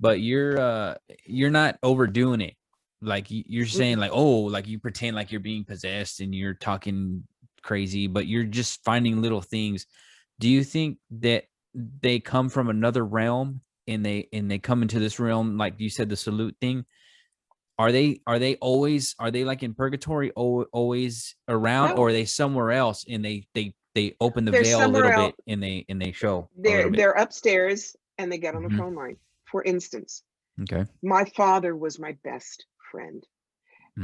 [SPEAKER 2] But you're not overdoing it. Like you're saying like, oh, like you pretend like you're being possessed and you're talking crazy, but you're just finding little things. Do you think that they come from another realm and they come into this realm, like you said, the salute thing? Are they always, are they like in purgatory always around, or
[SPEAKER 1] No,
[SPEAKER 2] are they somewhere else and they open the
[SPEAKER 1] they're
[SPEAKER 2] veil a little
[SPEAKER 1] somewhere else.
[SPEAKER 2] bit and they show a little bit?
[SPEAKER 1] They're upstairs and they get on the phone line. For instance,
[SPEAKER 2] Okay.
[SPEAKER 1] my father was my best friend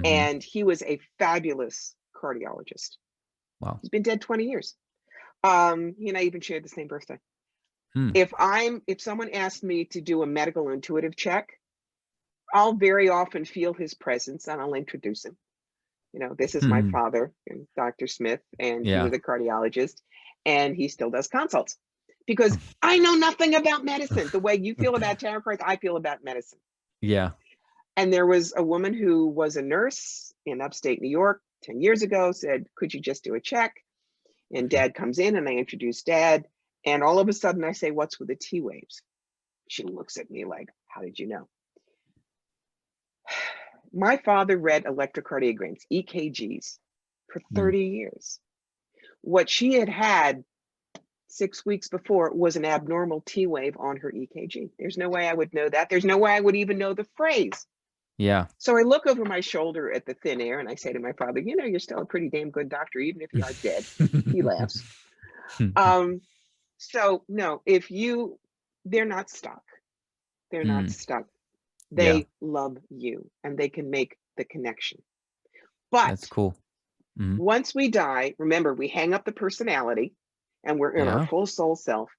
[SPEAKER 1] and he was a fabulous cardiologist.
[SPEAKER 2] Wow.
[SPEAKER 1] He's been dead 20 years. He and I even shared the same birthday.
[SPEAKER 2] Hmm.
[SPEAKER 1] If someone asked me to do a medical intuitive check, I'll very often feel his presence and I'll introduce him. This is my
[SPEAKER 2] Hmm.
[SPEAKER 1] father, Dr. Smith, and he
[SPEAKER 2] Yeah.
[SPEAKER 1] was a cardiologist, and he still does consults because I know nothing about medicine. The way you feel about tarot cards, I feel about medicine.
[SPEAKER 2] Yeah.
[SPEAKER 1] And there was a woman who was a nurse in upstate New York 10 years ago, said, could you just do a check? And Dad comes in and I introduce Dad. And all of a sudden I say, what's with the T waves? She looks at me like, how did you know? My father read electrocardiograms, EKGs, for 30 years. What she had 6 weeks before was an abnormal T wave on her EKG. There's no way I would know that. There's no way I would even know the phrase.
[SPEAKER 2] Yeah.
[SPEAKER 1] So I look over my shoulder at the thin air and I say to my father, you're still a pretty damn good doctor, even if you are dead. He laughs. So no, they're not stuck. They're not stuck.
[SPEAKER 2] Yeah.
[SPEAKER 1] They love you and they can make the connection. But
[SPEAKER 2] That's cool.
[SPEAKER 1] once we die, remember, we hang up the personality and we're in our full soul self.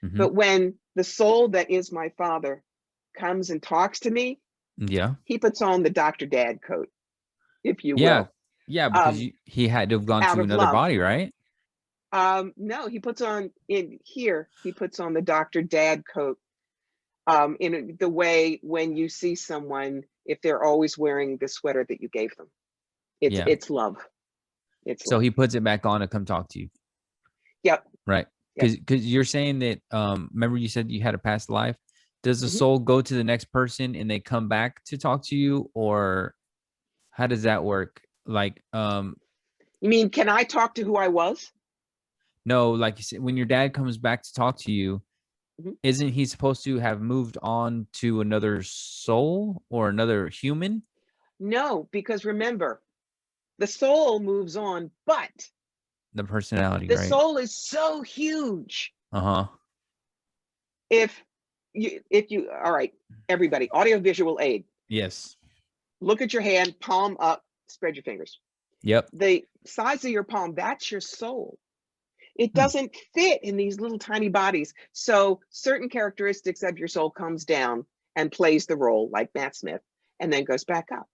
[SPEAKER 1] But when the soul that is my father comes and talks to me, he puts on the Dr. Dad coat, if you will.
[SPEAKER 2] Yeah, because he had to have gone
[SPEAKER 1] out
[SPEAKER 2] to
[SPEAKER 1] of
[SPEAKER 2] another
[SPEAKER 1] love.
[SPEAKER 2] body, right?
[SPEAKER 1] No, he puts on the Dr. Dad coat in the way when you see someone, if they're always wearing the sweater that you gave them. It's love.
[SPEAKER 2] So he puts it back on to come talk to you.
[SPEAKER 1] Yep.
[SPEAKER 2] Right. Because you're saying that, remember you said you had a past life. Does the soul go to the next person and they come back to talk to you, or how does that work? Like,
[SPEAKER 1] you mean, can I talk to who I was?
[SPEAKER 2] No, like you said, when your dad comes back to talk to you, isn't he supposed to have moved on to another soul or another human?
[SPEAKER 1] No, because remember, the soul moves on, but
[SPEAKER 2] The personality,
[SPEAKER 1] the
[SPEAKER 2] right?
[SPEAKER 1] soul is so huge.
[SPEAKER 2] Uh-huh.
[SPEAKER 1] If you, all right, everybody, audiovisual aid.
[SPEAKER 2] Yes.
[SPEAKER 1] Look at your hand, palm up, spread your fingers.
[SPEAKER 2] Yep.
[SPEAKER 1] The size of your palm, that's your soul. It doesn't fit in these little tiny bodies. So certain characteristics of your soul comes down and plays the role like Matt Smith and then goes back up.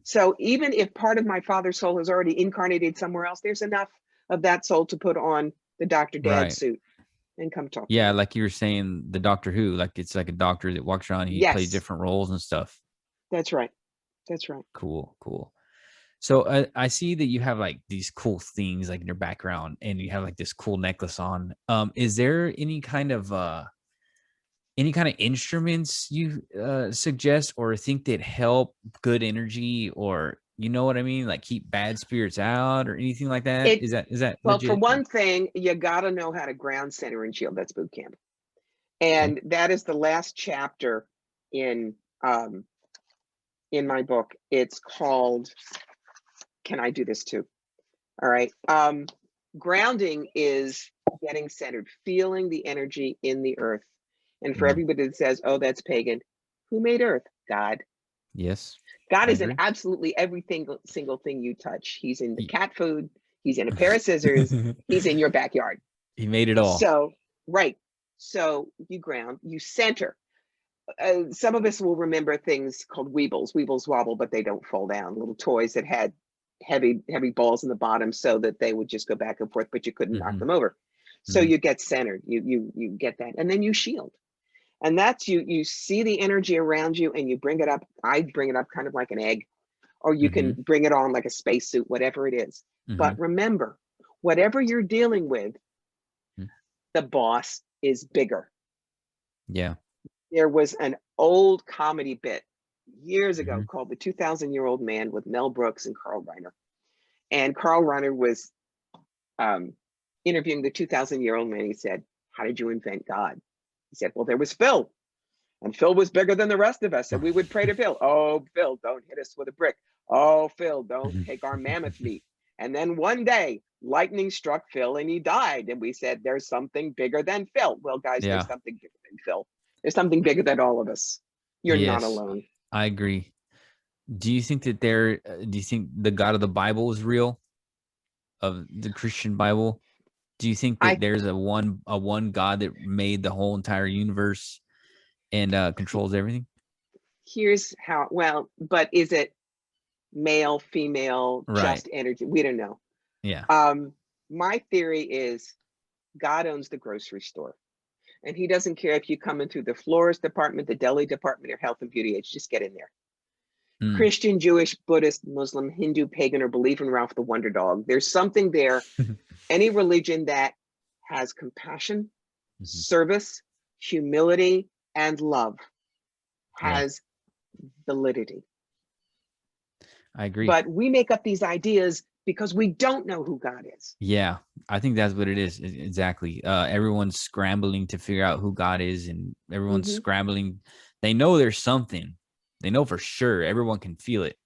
[SPEAKER 1] So even if part of my father's soul has already incarnated somewhere else, there's enough of that soul to put on the Dr. Dad suit and come talk to me.
[SPEAKER 2] Like you were saying, the Doctor Who, like it's like a doctor that walks around, he plays different roles and stuff.
[SPEAKER 1] That's right. That's right.
[SPEAKER 2] Cool. So I see that you have like these cool things like in your background, and you have like this cool necklace on. Is there any kind of instruments you suggest or think that help good energy, or you know what I mean, like keep bad spirits out or anything like that? Is that
[SPEAKER 1] well,
[SPEAKER 2] legit?
[SPEAKER 1] for one thing, you got to know how to ground, center, and shield. That's boot camp, and that is the last chapter in my book. It's called Can I Do This Too? All right. Grounding is getting centered, feeling the energy in the earth. And for everybody that says, oh, that's pagan, who made earth? God.
[SPEAKER 2] Yes.
[SPEAKER 1] God is in absolutely every single thing you touch. He's in the cat food. He's in a pair of scissors. He's in your backyard.
[SPEAKER 2] He made it all.
[SPEAKER 1] So, right. So you ground, you center. Some of us will remember things called weebles. Weebles wobble, but they don't fall down. Little toys that had heavy balls in the bottom so that they would just go back and forth, but you couldn't knock them over. So you get centered, you get that, and then you shield. And that's you see the energy around you and you bring it up. I bring it up kind of like an egg, or you can bring it on like a spacesuit, whatever it is. But remember, whatever you're dealing with, the boss is bigger.
[SPEAKER 2] Yeah.
[SPEAKER 1] There was an old comedy bit years ago called The 2,000-Year-Old Man with Mel Brooks and Carl Reiner. And Carl Reiner was interviewing the 2,000-year-old man. He said, how did you invent God? He said, well, there was Phil. And Phil was bigger than the rest of us. And we would pray to Phil. Oh, Phil, don't hit us with a brick. Oh, Phil, don't take our mammoth meat. And then one day, lightning struck Phil and he died. And we said, there's something bigger than Phil. Well, guys, there's something bigger than Phil. There's something bigger than all of us. You're not alone.
[SPEAKER 2] I agree. Do you think that do you think the God of the Bible is real? Of the Christian Bible? Do you think that there's a one God that made the whole entire universe and controls everything?
[SPEAKER 1] Here's how, well, but is it male, female,
[SPEAKER 2] Right.
[SPEAKER 1] just energy? We don't know.
[SPEAKER 2] Yeah.
[SPEAKER 1] My theory is God owns the grocery store. And he doesn't care if you come in through the florist department, the deli department, or health and beauty aids, just get in there. Christian, Jewish, Buddhist, Muslim, Hindu, pagan, or believe in Ralph the Wonder Dog. There's something there. Any religion that has compassion, service, humility, and love has validity.
[SPEAKER 2] I agree.
[SPEAKER 1] But we make up these ideas because we don't know who God is.
[SPEAKER 2] Yeah, I think that's what it is. Exactly. Everyone's scrambling to figure out who God is, and everyone's scrambling. They know there's something. They know for sure. Everyone can feel it,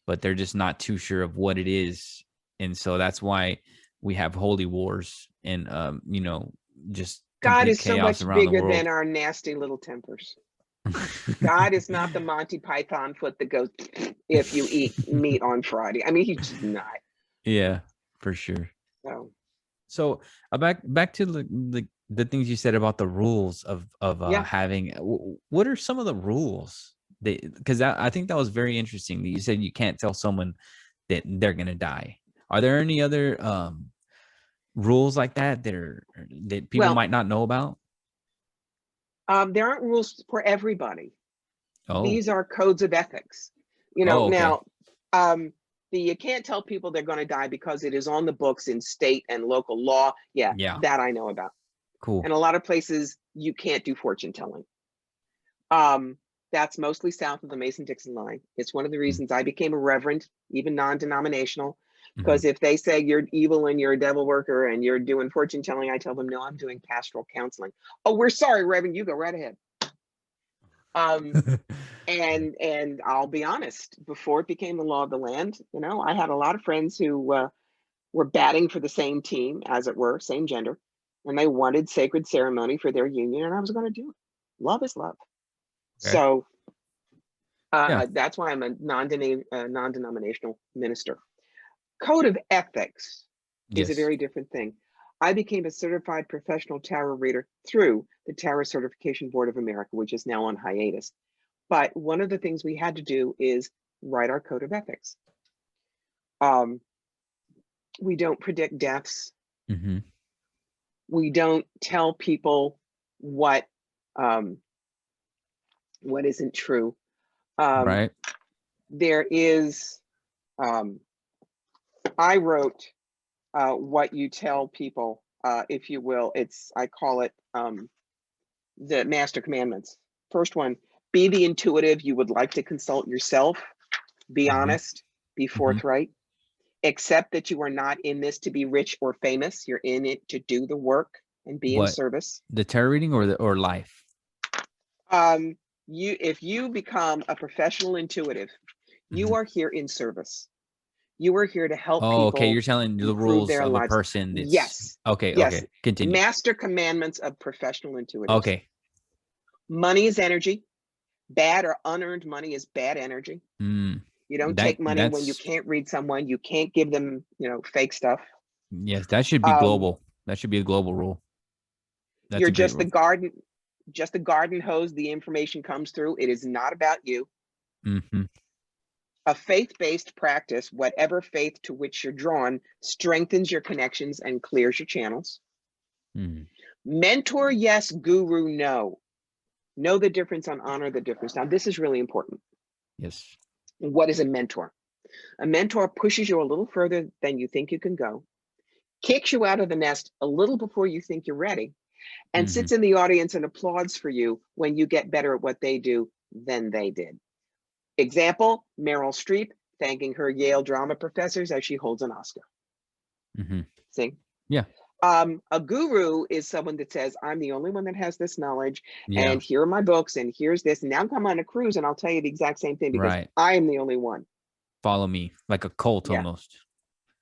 [SPEAKER 2] but they're just not too sure of what it is. And so that's why we have holy wars and, just
[SPEAKER 1] God is
[SPEAKER 2] chaos
[SPEAKER 1] so much
[SPEAKER 2] around the
[SPEAKER 1] bigger
[SPEAKER 2] world.
[SPEAKER 1] than our nasty little tempers. God is not the Monty Python foot that goes if you eat meat on Friday. I mean, he's just not.
[SPEAKER 2] Yeah, for sure. So back to the things you said about the rules of having. What are some of the rules? Because I think that was very interesting. That you said you can't tell someone that they're gonna die. Are there any other rules like that that people might not know about?
[SPEAKER 1] There aren't rules for everybody.
[SPEAKER 2] Oh.
[SPEAKER 1] These are codes of ethics. Now, you can't tell people they're going to die because it is on the books in state and local law. Yeah, that I know about.
[SPEAKER 2] Cool.
[SPEAKER 1] And a lot of places you can't do fortune telling. That's mostly south of the Mason-Dixon line. It's one of the reasons I became a reverend, even non-denominational, because if they say you're evil and you're a devil worker and you're doing fortune telling, I tell them, no, I'm doing pastoral counseling. Oh, we're sorry, Reverend, you go right ahead. And I'll be honest, before it became the law of the land, I had a lot of friends who were batting for the same team, as it were, same gender, and they wanted sacred ceremony for their union, and I was going to do it. Love is love. Okay. So that's why I'm a non-denominational minister. Code of ethics is a very different thing. I became a certified professional tarot reader through the Tarot Certification Board of America, which is now on hiatus. But one of the things we had to do is write our code of ethics. We don't predict deaths. We don't tell people what isn't true.
[SPEAKER 2] Right.
[SPEAKER 1] There is, I wrote what you tell people, if you will. I call it the Master Commandments. First one, be the intuitive you would like to consult yourself. Be honest, be forthright. Accept that you are not in this to be rich or famous. You're in it to do the work and be in service.
[SPEAKER 2] The tarot reading or life?
[SPEAKER 1] If you become a professional intuitive, you are here in service. You are here to help people.
[SPEAKER 2] Okay. You're telling the rules of a person.
[SPEAKER 1] Yes.
[SPEAKER 2] Okay.
[SPEAKER 1] Yes.
[SPEAKER 2] Okay. Continue.
[SPEAKER 1] Master commandments of professional intuitives.
[SPEAKER 2] Okay.
[SPEAKER 1] Money is energy. Bad or unearned money is bad energy. You don't take money when you can't read someone. You can't give them, fake stuff.
[SPEAKER 2] Yes, that should be global. That should be a global rule.
[SPEAKER 1] You're just the garden hose. The information comes through. It is not about you. A faith-based practice, whatever faith to which you're drawn, strengthens your connections and clears your channels. Mentor, yes. Guru, no. Know the difference on honor the difference. Now, this is really important.
[SPEAKER 2] Yes.
[SPEAKER 1] What is a mentor? A mentor pushes you a little further than you think you can go, kicks you out of the nest a little before you think you're ready, and sits in the audience and applauds for you when you get better at what they do than they did. Example, Meryl Streep thanking her Yale drama professors as she holds an Oscar. See?
[SPEAKER 2] Yeah.
[SPEAKER 1] A guru is someone that says, I'm the only one that has this knowledge, and here are my books, and here's this, and now come on a cruise and I'll tell you the exact same thing because I am the only one.
[SPEAKER 2] Follow me, like a cult almost.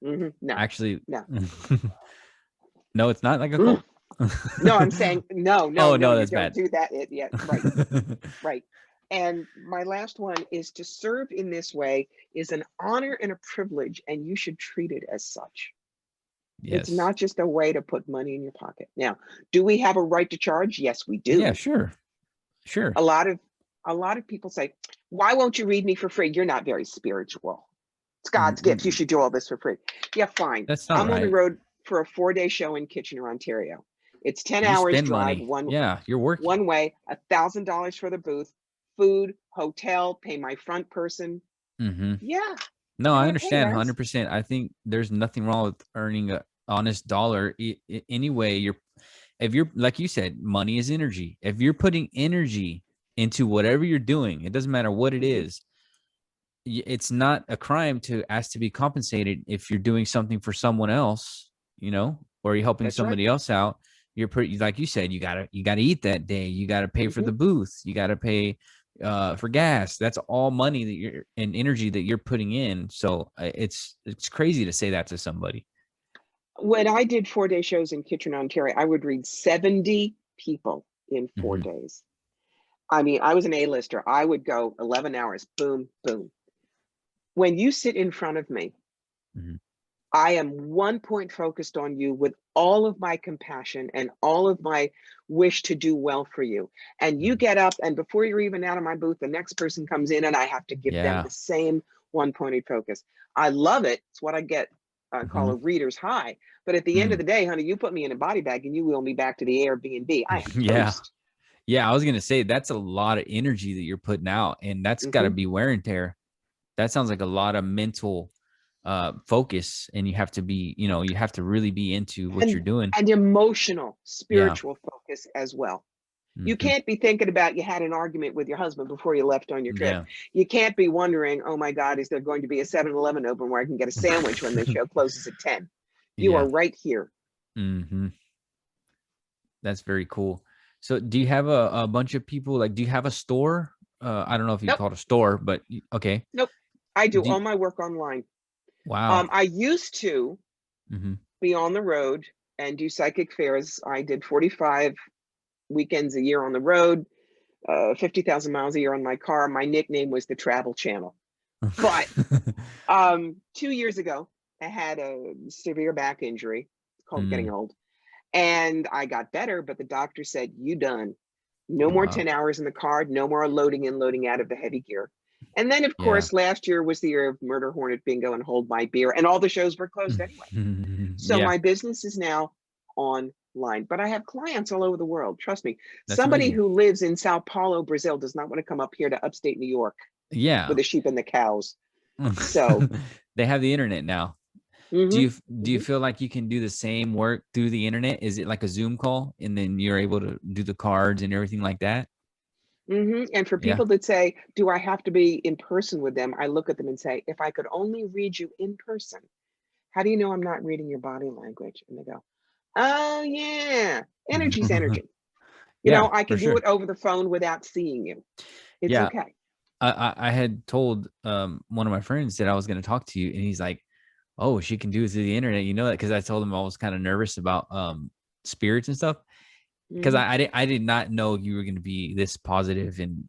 [SPEAKER 1] No.
[SPEAKER 2] Actually,
[SPEAKER 1] no.
[SPEAKER 2] No, it's not like a cult.
[SPEAKER 1] No, I'm saying no,
[SPEAKER 2] that's
[SPEAKER 1] you don't
[SPEAKER 2] bad.
[SPEAKER 1] do that. Right. Right. And my last one is to serve in this way is an honor and a privilege, and you should treat it as such. It's
[SPEAKER 2] Yes.
[SPEAKER 1] not just a way to put money in your pocket. Now, do we have a right to charge? Yes, we do.
[SPEAKER 2] Yeah, sure. Sure.
[SPEAKER 1] A lot of people say, why won't you read me for free? You're not very spiritual. It's God's gift. You should do all this for free. Yeah, fine.
[SPEAKER 2] That's not
[SPEAKER 1] I'm on the
[SPEAKER 2] right.
[SPEAKER 1] road for a 4-day show in Kitchener, Ontario. It's 10
[SPEAKER 2] You
[SPEAKER 1] hours
[SPEAKER 2] spend
[SPEAKER 1] drive,
[SPEAKER 2] money. Yeah, you're working.
[SPEAKER 1] one way, $1,000 for the booth, food, hotel, pay my front person.
[SPEAKER 2] Mm-hmm.
[SPEAKER 1] Yeah,
[SPEAKER 2] No,
[SPEAKER 1] I
[SPEAKER 2] I
[SPEAKER 1] gotta pay,
[SPEAKER 2] understand
[SPEAKER 1] guys.
[SPEAKER 2] 100%. I think there's nothing wrong with earning a honest dollar. Anyway, if you're, like you said, money is energy. If you're putting energy into whatever you're doing, it doesn't matter what it is. It's not a crime to ask to be compensated if you're doing something for someone else, or you're helping
[SPEAKER 1] That's right.
[SPEAKER 2] somebody else out. You're pretty, like you said, you gotta eat that day. You gotta pay for the booth. You gotta pay for gas. That's all money that you're and energy that you're putting in. So it's crazy to say that to somebody.
[SPEAKER 1] When I did 4-day shows in Kitchener, Ontario, I would read 70 people in 4 days. I mean, I was an A-lister. I would go 11 hours, boom, boom. When you sit in front of me, I am one point focused on you with all of my compassion and all of my wish to do well for you. And you get up, and before you're even out of my booth, the next person comes in and I have to give them the same one-pointed focus. I love it. It's what I get call a reader's high. But at the end of the day, honey, you put me in a body bag and you wheel me back to the Airbnb. I am toast.
[SPEAKER 2] Yeah, I was gonna say that's a lot of energy that you're putting out, and that's got to be wear and tear. That sounds like a lot of mental focus, and you have to be, you have to really be into what you're doing.
[SPEAKER 1] And emotional, spiritual focus as well. You can't be thinking about you had an argument with your husband before you left on your trip.
[SPEAKER 2] Yeah.
[SPEAKER 1] You can't be wondering, oh my God, is there going to be a 7-Eleven open where I can get a sandwich when the show closes at 10? You are right here.
[SPEAKER 2] That's very cool. So do you have a bunch of people, like, do you have a store? I don't know if you call it a store, but okay.
[SPEAKER 1] Nope. I do all my work online.
[SPEAKER 2] Wow.
[SPEAKER 1] I used to be on the road and do psychic fairs. I did 45 weekends a year on the road, 50,000 miles a year on my car. My nickname was the Travel Channel. But 2 years ago, I had a severe back injury. It's called getting old. And I got better, but the doctor said, you done. No more 10 hours in the car, no more loading in, loading out of the heavy gear. And then, of course, last year was the year of Murder Hornet Bingo and Hold My Beer, and all the shows were closed anyway. So my business is now online, but I have clients all over the world. Trust me.
[SPEAKER 2] That's
[SPEAKER 1] somebody
[SPEAKER 2] amazing.
[SPEAKER 1] who lives in Sao Paulo, Brazil, does not want to come up here to upstate New York with the sheep and the cows. So
[SPEAKER 2] they have the internet now. Do you feel like you can do the same work through the internet? Is it like a Zoom call and then you're able to do the cards and everything like that?
[SPEAKER 1] And for people that say, do I have to be in person with them? I look at them and say, if I could only read you in person, how do you know I'm not reading your body language? And they go, oh yeah, energy's energy. I can do it over the phone without seeing you. It's okay.
[SPEAKER 2] I had told one of my friends that I was going to talk to you, and he's like, oh, she can do it through the internet. You know that? Because I told him I was kind of nervous about spirits and stuff. Because I did not know you were going to be this positive and,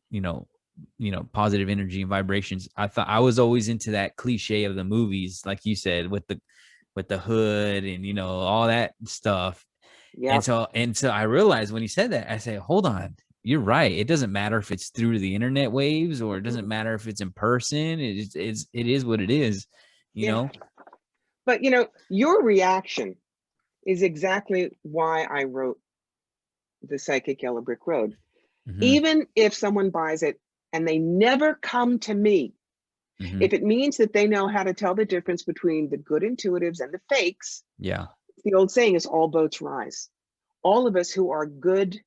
[SPEAKER 2] positive energy and vibrations. I thought I was always into that cliche of the movies, like you said, with the hood and, all that stuff. Yeah. And so I realized when he said that, I say, hold on, you're right. It doesn't matter if it's through the internet waves or it doesn't matter if it's in person. It is what it is, you know?
[SPEAKER 1] But, your reaction is exactly why I wrote The Psychic Yellow Brick Road. Even if someone buys it and they never come to me, if it means that they know how to tell the difference between the good intuitives and the fakes, the old saying is all boats rise. All of us who are good,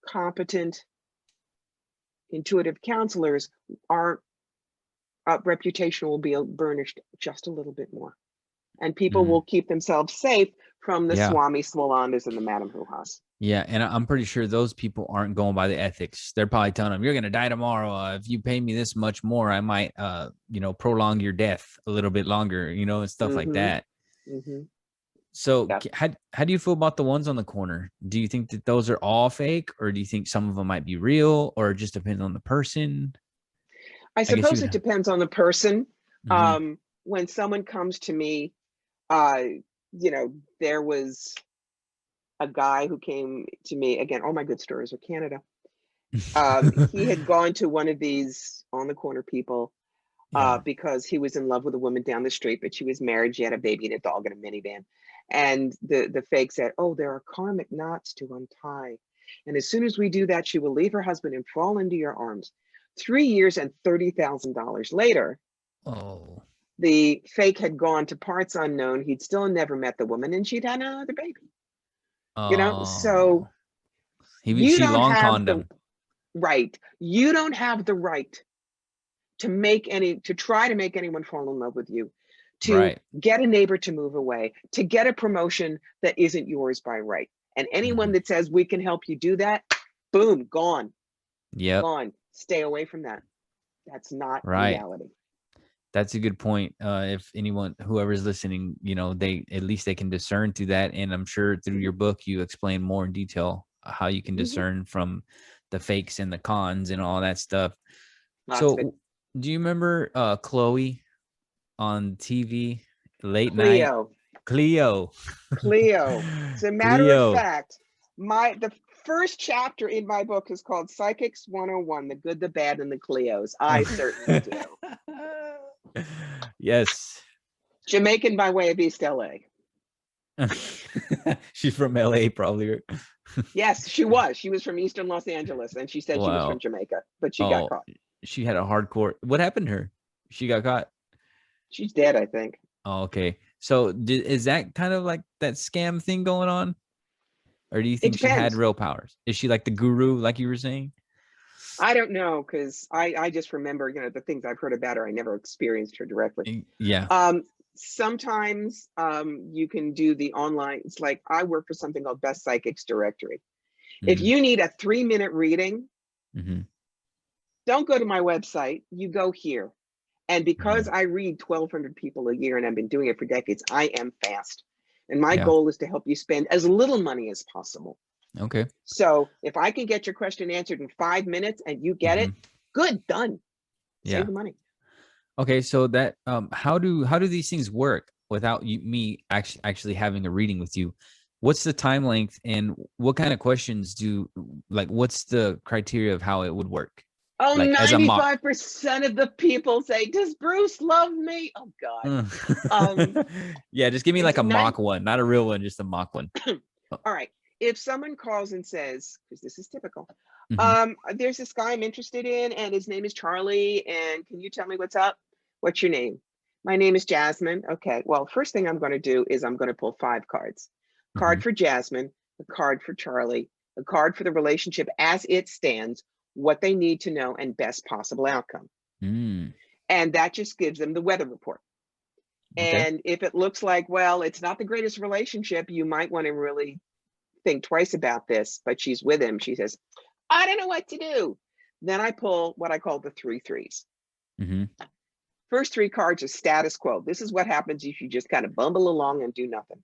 [SPEAKER 1] competent, intuitive counselors, our reputation will be burnished just a little bit more. And people will keep themselves safe from the Swami Swalandas and the Madame Hoo-Has.
[SPEAKER 2] Yeah, and I'm pretty sure those people aren't going by the ethics. They're probably telling them, you're going to die tomorrow. If you pay me this much more, I might, prolong your death a little bit longer, and stuff like that. So how do you feel about the ones on the corner? Do you think that those are all fake, or do you think some of them might be real, or it just depends on the person?
[SPEAKER 1] I suppose it depends on the person. When someone comes to me, there was a guy who came to me again. All my good stories are Canada. He had gone to one of these on the corner people because he was in love with a woman down the street, but she was married. She had a baby and a dog and a minivan. And the fake said, oh, there are karmic knots to untie. And as soon as we do that, she will leave her husband and fall into your arms. 3 years and $30,000 later, the fake had gone to parts unknown. He'd still never met the woman, and she'd had another baby. So
[SPEAKER 2] she long conned him.
[SPEAKER 1] Right. You don't have the right to try to make anyone fall in love with you, to get a neighbor to move away, to get a promotion that isn't yours by right. And anyone that says we can help you do that, boom, gone.
[SPEAKER 2] Yeah.
[SPEAKER 1] Gone. Stay away from that. That's not reality.
[SPEAKER 2] That's a good point. If anyone, whoever's listening, they at least they can discern through that. And I'm sure through your book, you explain more in detail how you can discern from the fakes and the cons and all that stuff. So do you remember Chloe on TV late night? Cleo.
[SPEAKER 1] As a matter of fact, the first chapter in my book is called Psychics 101, The Good, the Bad, and the Cleos. I certainly do.
[SPEAKER 2] Yes.
[SPEAKER 1] Jamaican by way of East LA.
[SPEAKER 2] She's from LA, probably.
[SPEAKER 1] Yes, she was. She was from Eastern Los Angeles, and she said she was from Jamaica, but she got caught.
[SPEAKER 2] She had a hardcore. What happened to her? She got caught.
[SPEAKER 1] She's dead, I think.
[SPEAKER 2] Oh, okay. So is that kind of like that scam thing going on? Or do you think she had real powers? Is she like the guru, like you were saying?
[SPEAKER 1] I don't know, because I just remember, the things I've heard about her. I never experienced her directly.
[SPEAKER 2] Yeah.
[SPEAKER 1] Sometimes you can do the online. It's like I work for something called Best Psychics Directory. If you need a 3-minute reading, don't go to my website. You go here. And because I read 1,200 people a year and I've been doing it for decades, I am fast. And my goal is to help you spend as little money as possible.
[SPEAKER 2] Okay.
[SPEAKER 1] So if I can get your question answered in 5 minutes and you get it, good, done. Save the money.
[SPEAKER 2] Okay, so that how do these things work without me actually having a reading with you? What's the time length, and what kind of questions what's the criteria of how it would work?
[SPEAKER 1] Oh, like 95% of the people say, does Bruce love me? Oh, God.
[SPEAKER 2] Yeah, just give me like a mock one, not a real one, just a mock one.
[SPEAKER 1] All right. If someone calls and says, because this is typical, there's this guy I'm interested in, and his name is Charlie, and can you tell me what's up? What's your name? My name is Jasmine. Okay, well, first thing I'm going to do is I'm going to pull 5 cards. Card for Jasmine, a card for Charlie, a card for the relationship as it stands, what they need to know, and best possible outcome. And that just gives them the weather report. And if it looks like, well, it's not the greatest relationship, you might want to really think twice about this, but she's with him. She says, I don't know what to do. Then I pull what I call the 3 threes. First 3 cards are status quo. This is what happens if you just kind of bumble along and do nothing.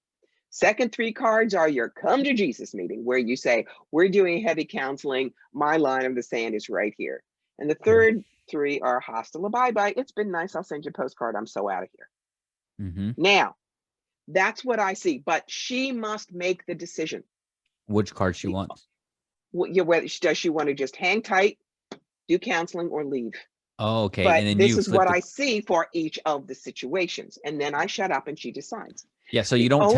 [SPEAKER 1] Second 3 cards are your come to Jesus meeting, where you say, we're doing heavy counseling. My line of the sand is right here. And the third 3 are hasta la bye-bye. It's been nice. I'll send you a postcard. I'm so out of here. Now, that's what I see. But she must make the decision.
[SPEAKER 2] Which card she wants.
[SPEAKER 1] Does she want to just hang tight, do counseling, or leave?
[SPEAKER 2] Oh, okay.
[SPEAKER 1] But
[SPEAKER 2] and then
[SPEAKER 1] this is what I see for each of the situations. And then I shut up and she decides.
[SPEAKER 2] Yeah. So you don't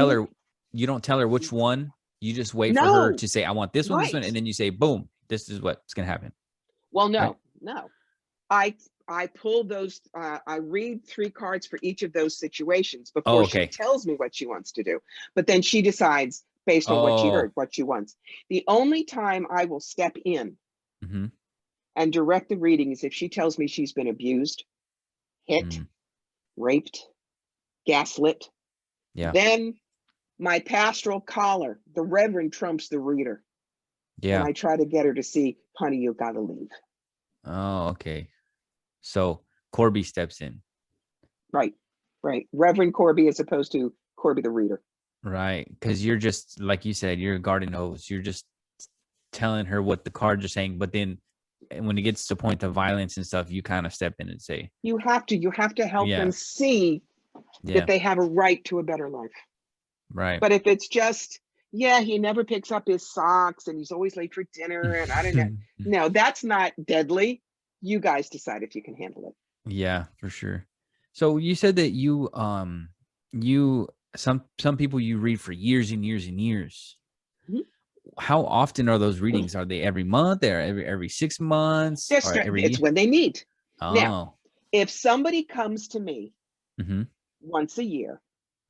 [SPEAKER 2] tell her which one. You just wait for her to say, I want this one, this one. And then you say, boom, this is what's going to happen.
[SPEAKER 1] Well, no. I pull those, I read 3 cards for each of those situations before she tells me what she wants to do. But then she decides based on what she heard, what she wants. The only time I will step in and direct the reading is if she tells me she's been abused, hit, raped, gaslit. Then my pastoral collar, the Reverend, trumps the reader. And I try to get her to see, honey, you got to leave.
[SPEAKER 2] Oh, okay. So Corbie steps in.
[SPEAKER 1] Right. Reverend Corbie as opposed to Corbie the reader.
[SPEAKER 2] Right. Because you're just, like you said, you're a garden hose. You're just telling her what the cards are saying. But then when it gets to point of violence and stuff, you kind of step in and say.
[SPEAKER 1] You have to help them see that they have a right to a better life.
[SPEAKER 2] Right.
[SPEAKER 1] But if it's just, yeah, he never picks up his socks and he's always late for dinner and I don't know. No, that's not deadly. You guys decide if you can handle it.
[SPEAKER 2] Yeah, for sure. So you said that you some people you read for years and years and years.
[SPEAKER 1] Mhm.
[SPEAKER 2] How often are those readings? Are they every month? Or every 6 months? Or every
[SPEAKER 1] It's
[SPEAKER 2] year?
[SPEAKER 1] when they need. Now,
[SPEAKER 2] Oh.
[SPEAKER 1] if somebody comes to me
[SPEAKER 2] Mm-hmm.
[SPEAKER 1] once a year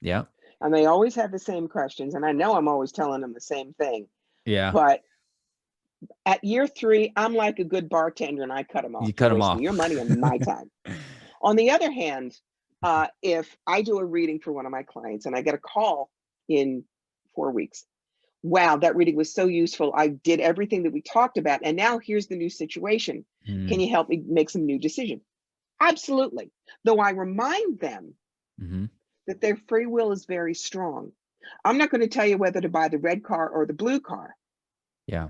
[SPEAKER 2] Yeah.
[SPEAKER 1] and they always have the same questions, and I know I'm always telling them the same thing,
[SPEAKER 2] Yeah.
[SPEAKER 1] but at year 3, I'm like a good bartender and I cut them off.
[SPEAKER 2] You cut
[SPEAKER 1] You're
[SPEAKER 2] them
[SPEAKER 1] wasting
[SPEAKER 2] off.
[SPEAKER 1] your money and my time. On the other hand, if I do a reading for one of my clients and I get a call in 4 weeks, wow, that reading was so useful. I did everything that we talked about. And now here's the new situation. Can
[SPEAKER 2] Mm,
[SPEAKER 1] you help me make some new decision? Absolutely. Though I remind them
[SPEAKER 2] mm-hmm.
[SPEAKER 1] that their free will is very strong. I'm not going to tell you whether to buy the red car or the blue car.
[SPEAKER 2] Yeah,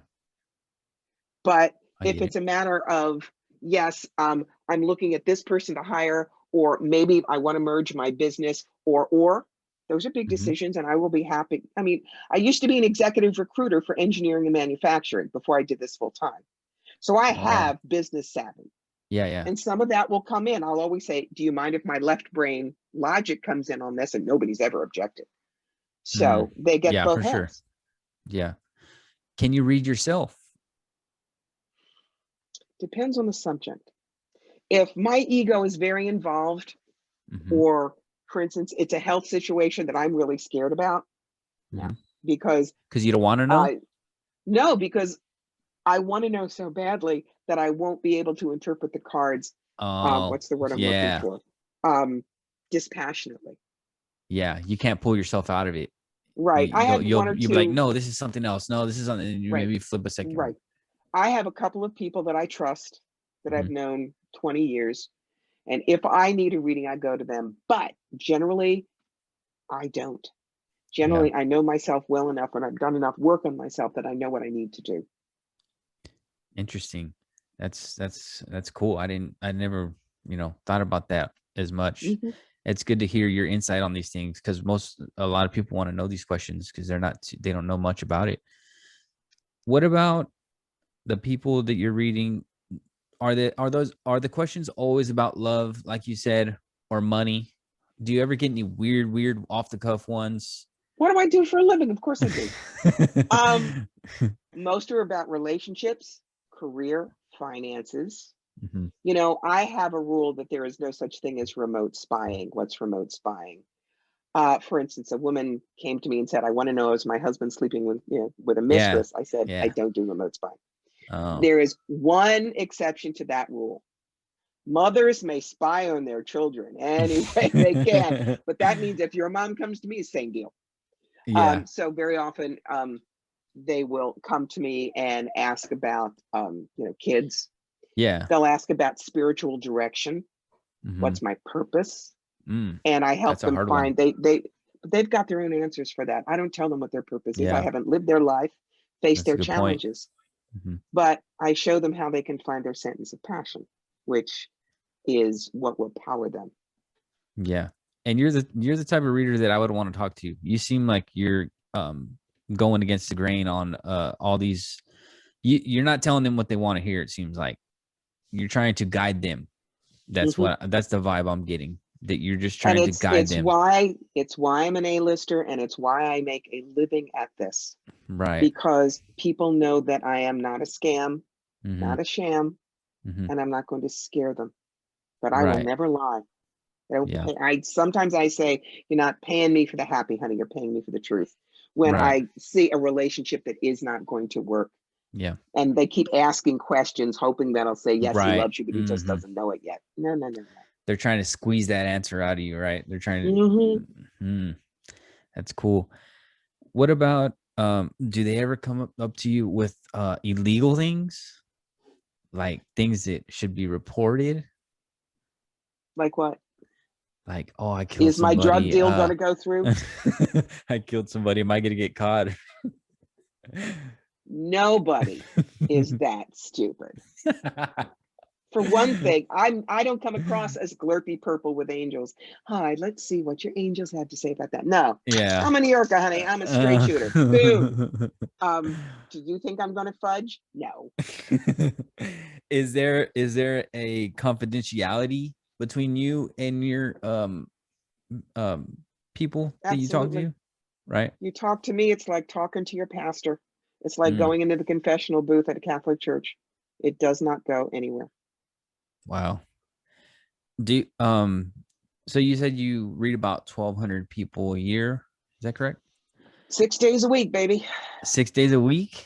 [SPEAKER 1] But
[SPEAKER 2] I
[SPEAKER 1] if
[SPEAKER 2] get it.
[SPEAKER 1] it's a matter of, yes, I'm looking at this person to hire, or maybe I want to merge my business, or those are big
[SPEAKER 2] Mm-hmm.
[SPEAKER 1] decisions and I will be happy. I mean, I used to be an executive recruiter for engineering and manufacturing before I did this full time. So I
[SPEAKER 2] Oh, wow.
[SPEAKER 1] have business savvy.
[SPEAKER 2] Yeah, yeah.
[SPEAKER 1] And some of that will come in. I'll always say, do you mind if my left brain logic comes in on this? And nobody's ever objected.
[SPEAKER 2] Mm,
[SPEAKER 1] So they get
[SPEAKER 2] yeah,
[SPEAKER 1] both
[SPEAKER 2] for sure.
[SPEAKER 1] halves.
[SPEAKER 2] Yeah. Can you read yourself?
[SPEAKER 1] Depends on the subject. If my ego is very involved,
[SPEAKER 2] Mm-hmm.
[SPEAKER 1] or for instance, it's a health situation that I'm really scared about, no,
[SPEAKER 2] Mm-hmm.
[SPEAKER 1] because
[SPEAKER 2] Because you don't want to know?
[SPEAKER 1] I no, because I want to know so badly that I won't be able to interpret the cards.
[SPEAKER 2] Oh,
[SPEAKER 1] What's the word I'm looking
[SPEAKER 2] yeah.
[SPEAKER 1] for? Dispassionately.
[SPEAKER 2] Yeah. You can't pull yourself out of it.
[SPEAKER 1] Right. I had one or
[SPEAKER 2] You'll be like,
[SPEAKER 1] two.
[SPEAKER 2] no, this is something else. No, this is something. And you
[SPEAKER 1] Right.
[SPEAKER 2] maybe flip a second.
[SPEAKER 1] Right. I have a couple of people that I trust that
[SPEAKER 2] Mm-hmm.
[SPEAKER 1] I've known 20 years. And if I need a reading, I go to them. But generally, I don't.
[SPEAKER 2] Yeah.
[SPEAKER 1] Generally, I know myself well enough and I've done enough work on myself that I know what I need to do.
[SPEAKER 2] Interesting. That's cool. I never, thought about that as much.
[SPEAKER 1] Mhm.
[SPEAKER 2] It's good to hear your insight on these things because a lot of people want to know these questions because they don't know much about it. What about the people that you're reading? Are the questions always about love, like you said, or money? Do you ever get any weird off the cuff ones?
[SPEAKER 1] What do I do for a living? Of course I do. Most are about relationships, career, finances.
[SPEAKER 2] Mhm.
[SPEAKER 1] I have a rule that there is no such thing as remote spying. What's remote spying? For instance, a woman came to me and said, "I want to know, is my husband sleeping with a
[SPEAKER 2] Yeah.
[SPEAKER 1] mistress?" I said, "I
[SPEAKER 2] Yeah.
[SPEAKER 1] don't do remote spying."
[SPEAKER 2] Oh.
[SPEAKER 1] There is one exception to that rule. Mothers may spy on their children any way they can, but that means if your mom comes to me, same deal.
[SPEAKER 2] Yeah.
[SPEAKER 1] So very often they will come to me and ask about kids.
[SPEAKER 2] Yeah.
[SPEAKER 1] They'll ask about spiritual direction.
[SPEAKER 2] Mhm.
[SPEAKER 1] What's my purpose?
[SPEAKER 2] Mm.
[SPEAKER 1] And I help
[SPEAKER 2] That's a
[SPEAKER 1] them
[SPEAKER 2] hard one.
[SPEAKER 1] find they've got their own answers for that. I don't tell them what their purpose is. I
[SPEAKER 2] Yeah.
[SPEAKER 1] haven't lived their life, faced
[SPEAKER 2] That's a
[SPEAKER 1] their
[SPEAKER 2] good point.
[SPEAKER 1] challenges,
[SPEAKER 2] Mhm.
[SPEAKER 1] but I show them how they can find their sentence of passion, which is what will power them.
[SPEAKER 2] Yeah. And you're the type of reader that I would want to talk to. You seem like you're going against the grain on all these. You're not telling them what they want to hear. It seems like you're trying to guide them. That's
[SPEAKER 1] Mhm.
[SPEAKER 2] that's the vibe I'm getting. That you're just
[SPEAKER 1] And
[SPEAKER 2] trying to guide them.
[SPEAKER 1] it's why I'm an A-lister and it's why I make a living at this,
[SPEAKER 2] Right.
[SPEAKER 1] because people know that I am not a scam,
[SPEAKER 2] Mm-hmm.
[SPEAKER 1] not a sham,
[SPEAKER 2] Mm-hmm.
[SPEAKER 1] and I'm not going to scare them. But I will
[SPEAKER 2] Right.
[SPEAKER 1] never lie. I don't
[SPEAKER 2] Yeah.
[SPEAKER 1] pay, I sometimes I say, you're not paying me for the happy, honey, you're paying me for the truth. When
[SPEAKER 2] Right.
[SPEAKER 1] I see a relationship that is not going to work
[SPEAKER 2] Yeah.
[SPEAKER 1] and they keep asking questions, hoping that I'll say, yes, he
[SPEAKER 2] Right.
[SPEAKER 1] loves you, but he just
[SPEAKER 2] Mm-hmm.
[SPEAKER 1] doesn't know it yet. No, no, no, no.
[SPEAKER 2] They're trying to squeeze that answer out of you, right? They're trying
[SPEAKER 1] Hmm.
[SPEAKER 2] to. Mm, that's cool. What about do they ever come up to you with illegal things? Like things that should be reported?
[SPEAKER 1] Like what?
[SPEAKER 2] Like, oh, I killed
[SPEAKER 1] Is my drug
[SPEAKER 2] somebody.
[SPEAKER 1] deal going to go through?
[SPEAKER 2] I killed somebody. Am I gonna get caught?
[SPEAKER 1] Nobody is that stupid. For one thing, I don't come across as glurpy purple with angels. Hi, let's see what your angels have to say about that. No,
[SPEAKER 2] Yeah.
[SPEAKER 1] I'm a New Yorker, honey. I'm a straight shooter. Boom. Do you think I'm gonna fudge? No.
[SPEAKER 2] Is there a confidentiality between you and your um people that you talk
[SPEAKER 1] Absolutely.
[SPEAKER 2] to? Right.
[SPEAKER 1] You talk to me, it's like talking to your pastor. It's like
[SPEAKER 2] Mm,
[SPEAKER 1] going into the confessional booth at a Catholic church. It does not go anywhere.
[SPEAKER 2] wow. Do so you said you read about 1,200 people a year. Is that correct?
[SPEAKER 1] 6 days a week, baby.
[SPEAKER 2] 6 days a week?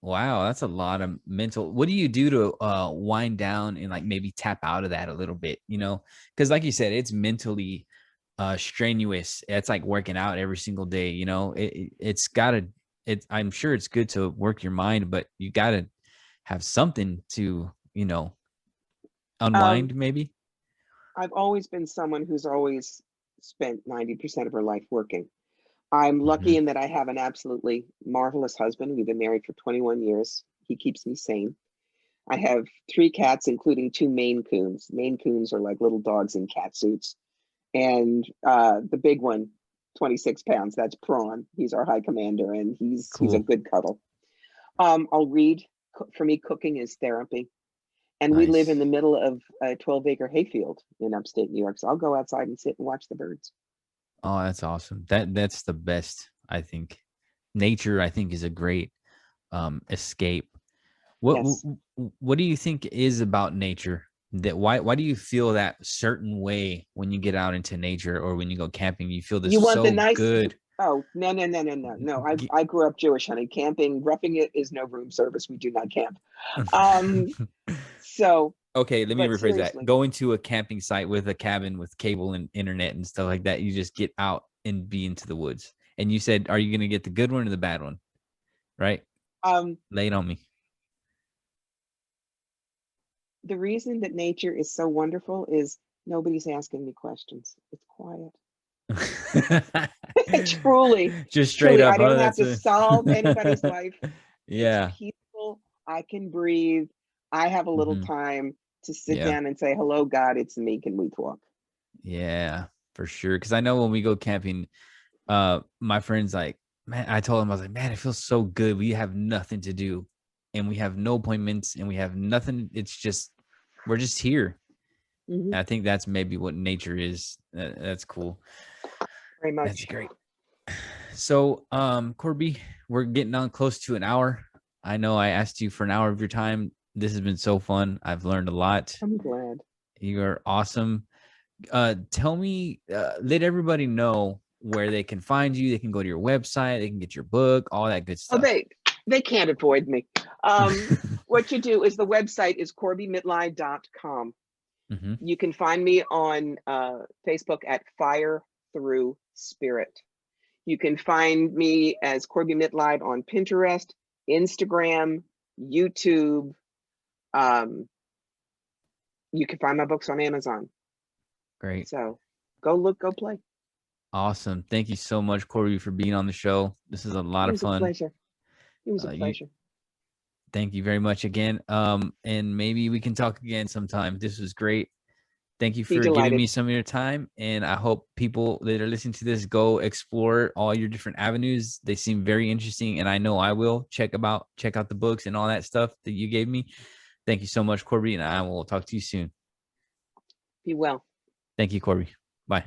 [SPEAKER 2] Wow, that's a lot of mental. What do you do to wind down and like maybe tap out of that a little bit, you know? Because like you said, it's mentally strenuous. It's like working out every single day, you know. It's gotta I'm sure it's good to work your mind, but you gotta have something to, you know,
[SPEAKER 1] Um,
[SPEAKER 2] unwind maybe.
[SPEAKER 1] I've always been someone who's always spent 90% of her life working. I'm lucky
[SPEAKER 2] Hmm.
[SPEAKER 1] in that I have an absolutely marvelous husband. We've been married for 21 years. He keeps me sane. I have 3 cats, including 2 Maine Coons. Maine Coons are like little dogs in cat suits. And the big one, 26 pounds, that's Prawn. He's our high commander, and he's a
[SPEAKER 2] Cool.
[SPEAKER 1] good cuddle. I'll read. For me, cooking is therapy. And we live in
[SPEAKER 2] Nice.
[SPEAKER 1] the middle of a 12-acre hayfield in upstate New York. So I'll go outside and sit and watch the birds.
[SPEAKER 2] Oh, that's awesome. That's the best, I think. Nature, I think, is a great escape. What
[SPEAKER 1] Yes.
[SPEAKER 2] what do you think is about nature that why do you feel that certain way when you get out into nature or when you go camping? You feel this
[SPEAKER 1] You want the
[SPEAKER 2] so
[SPEAKER 1] nice.
[SPEAKER 2] good.
[SPEAKER 1] Oh, no, no, no, no, no, no.
[SPEAKER 2] Ge-
[SPEAKER 1] I grew up Jewish, honey. Camping, roughing it is no room service. We do not camp. Um, so,
[SPEAKER 2] Okay, let me
[SPEAKER 1] but
[SPEAKER 2] rephrase that.
[SPEAKER 1] seriously,
[SPEAKER 2] Going to a camping site with a cabin with cable and internet and stuff like that, you just get out and be into the woods. And you said, are you going to get the good one or the bad one? Right?
[SPEAKER 1] um,
[SPEAKER 2] Lay it on me.
[SPEAKER 1] the reason that nature is so wonderful is nobody's asking me questions. It's quiet. Truly,
[SPEAKER 2] Just straight
[SPEAKER 1] truly,
[SPEAKER 2] up,
[SPEAKER 1] I
[SPEAKER 2] huh?
[SPEAKER 1] don't have
[SPEAKER 2] That's
[SPEAKER 1] to solve anybody's life. It's
[SPEAKER 2] yeah.
[SPEAKER 1] peaceful. I can breathe. I have a little
[SPEAKER 2] Hmm.
[SPEAKER 1] time to sit
[SPEAKER 2] Yeah.
[SPEAKER 1] down and say, hello, God, it's me. Can we talk?
[SPEAKER 2] Yeah, for sure. Because I know when we go camping, my friends like, man, I told him I was like, man, it feels so good. We have nothing to do, and we have no appointments, and we have nothing. It's just we're just here.
[SPEAKER 1] Hmm.
[SPEAKER 2] And I think that's maybe what nature is. That's cool.
[SPEAKER 1] Very
[SPEAKER 2] That's
[SPEAKER 1] much.
[SPEAKER 2] great. So, Corbie, we're getting on close to an hour. I know I asked you for an hour of your time. This has been so fun. I've learned a lot.
[SPEAKER 1] I'm glad.
[SPEAKER 2] You are awesome. Tell me, let everybody know where they can find you. They can go to your website, they can get your book, all that good
[SPEAKER 1] Oh,
[SPEAKER 2] stuff.
[SPEAKER 1] they can't avoid me. What you do is the website is corbiemitleid.com.
[SPEAKER 2] Hmm.
[SPEAKER 1] You can find me on Facebook at Fire Through Spirit. You can find me as Corbie Mitleid on Pinterest, Instagram, YouTube. Um, you can find my books on Amazon.
[SPEAKER 2] Great.
[SPEAKER 1] So go look, go play.
[SPEAKER 2] Awesome. Thank you so much, Corbie, for being on the show. This is a lot
[SPEAKER 1] It
[SPEAKER 2] of
[SPEAKER 1] was a
[SPEAKER 2] fun.
[SPEAKER 1] pleasure. It was a
[SPEAKER 2] You
[SPEAKER 1] pleasure.
[SPEAKER 2] thank you very much again. And maybe we can talk again sometime. This was great. Thank you
[SPEAKER 1] Be
[SPEAKER 2] for giving
[SPEAKER 1] delighted.
[SPEAKER 2] me some of your time. And I hope people that are listening to this go explore all your different avenues. They seem very interesting. And I know I will check out the books and all that stuff that you gave me. Thank you so much, Corbie. And I will talk to you soon.
[SPEAKER 1] Be well.
[SPEAKER 2] Thank you, Corbie. Bye.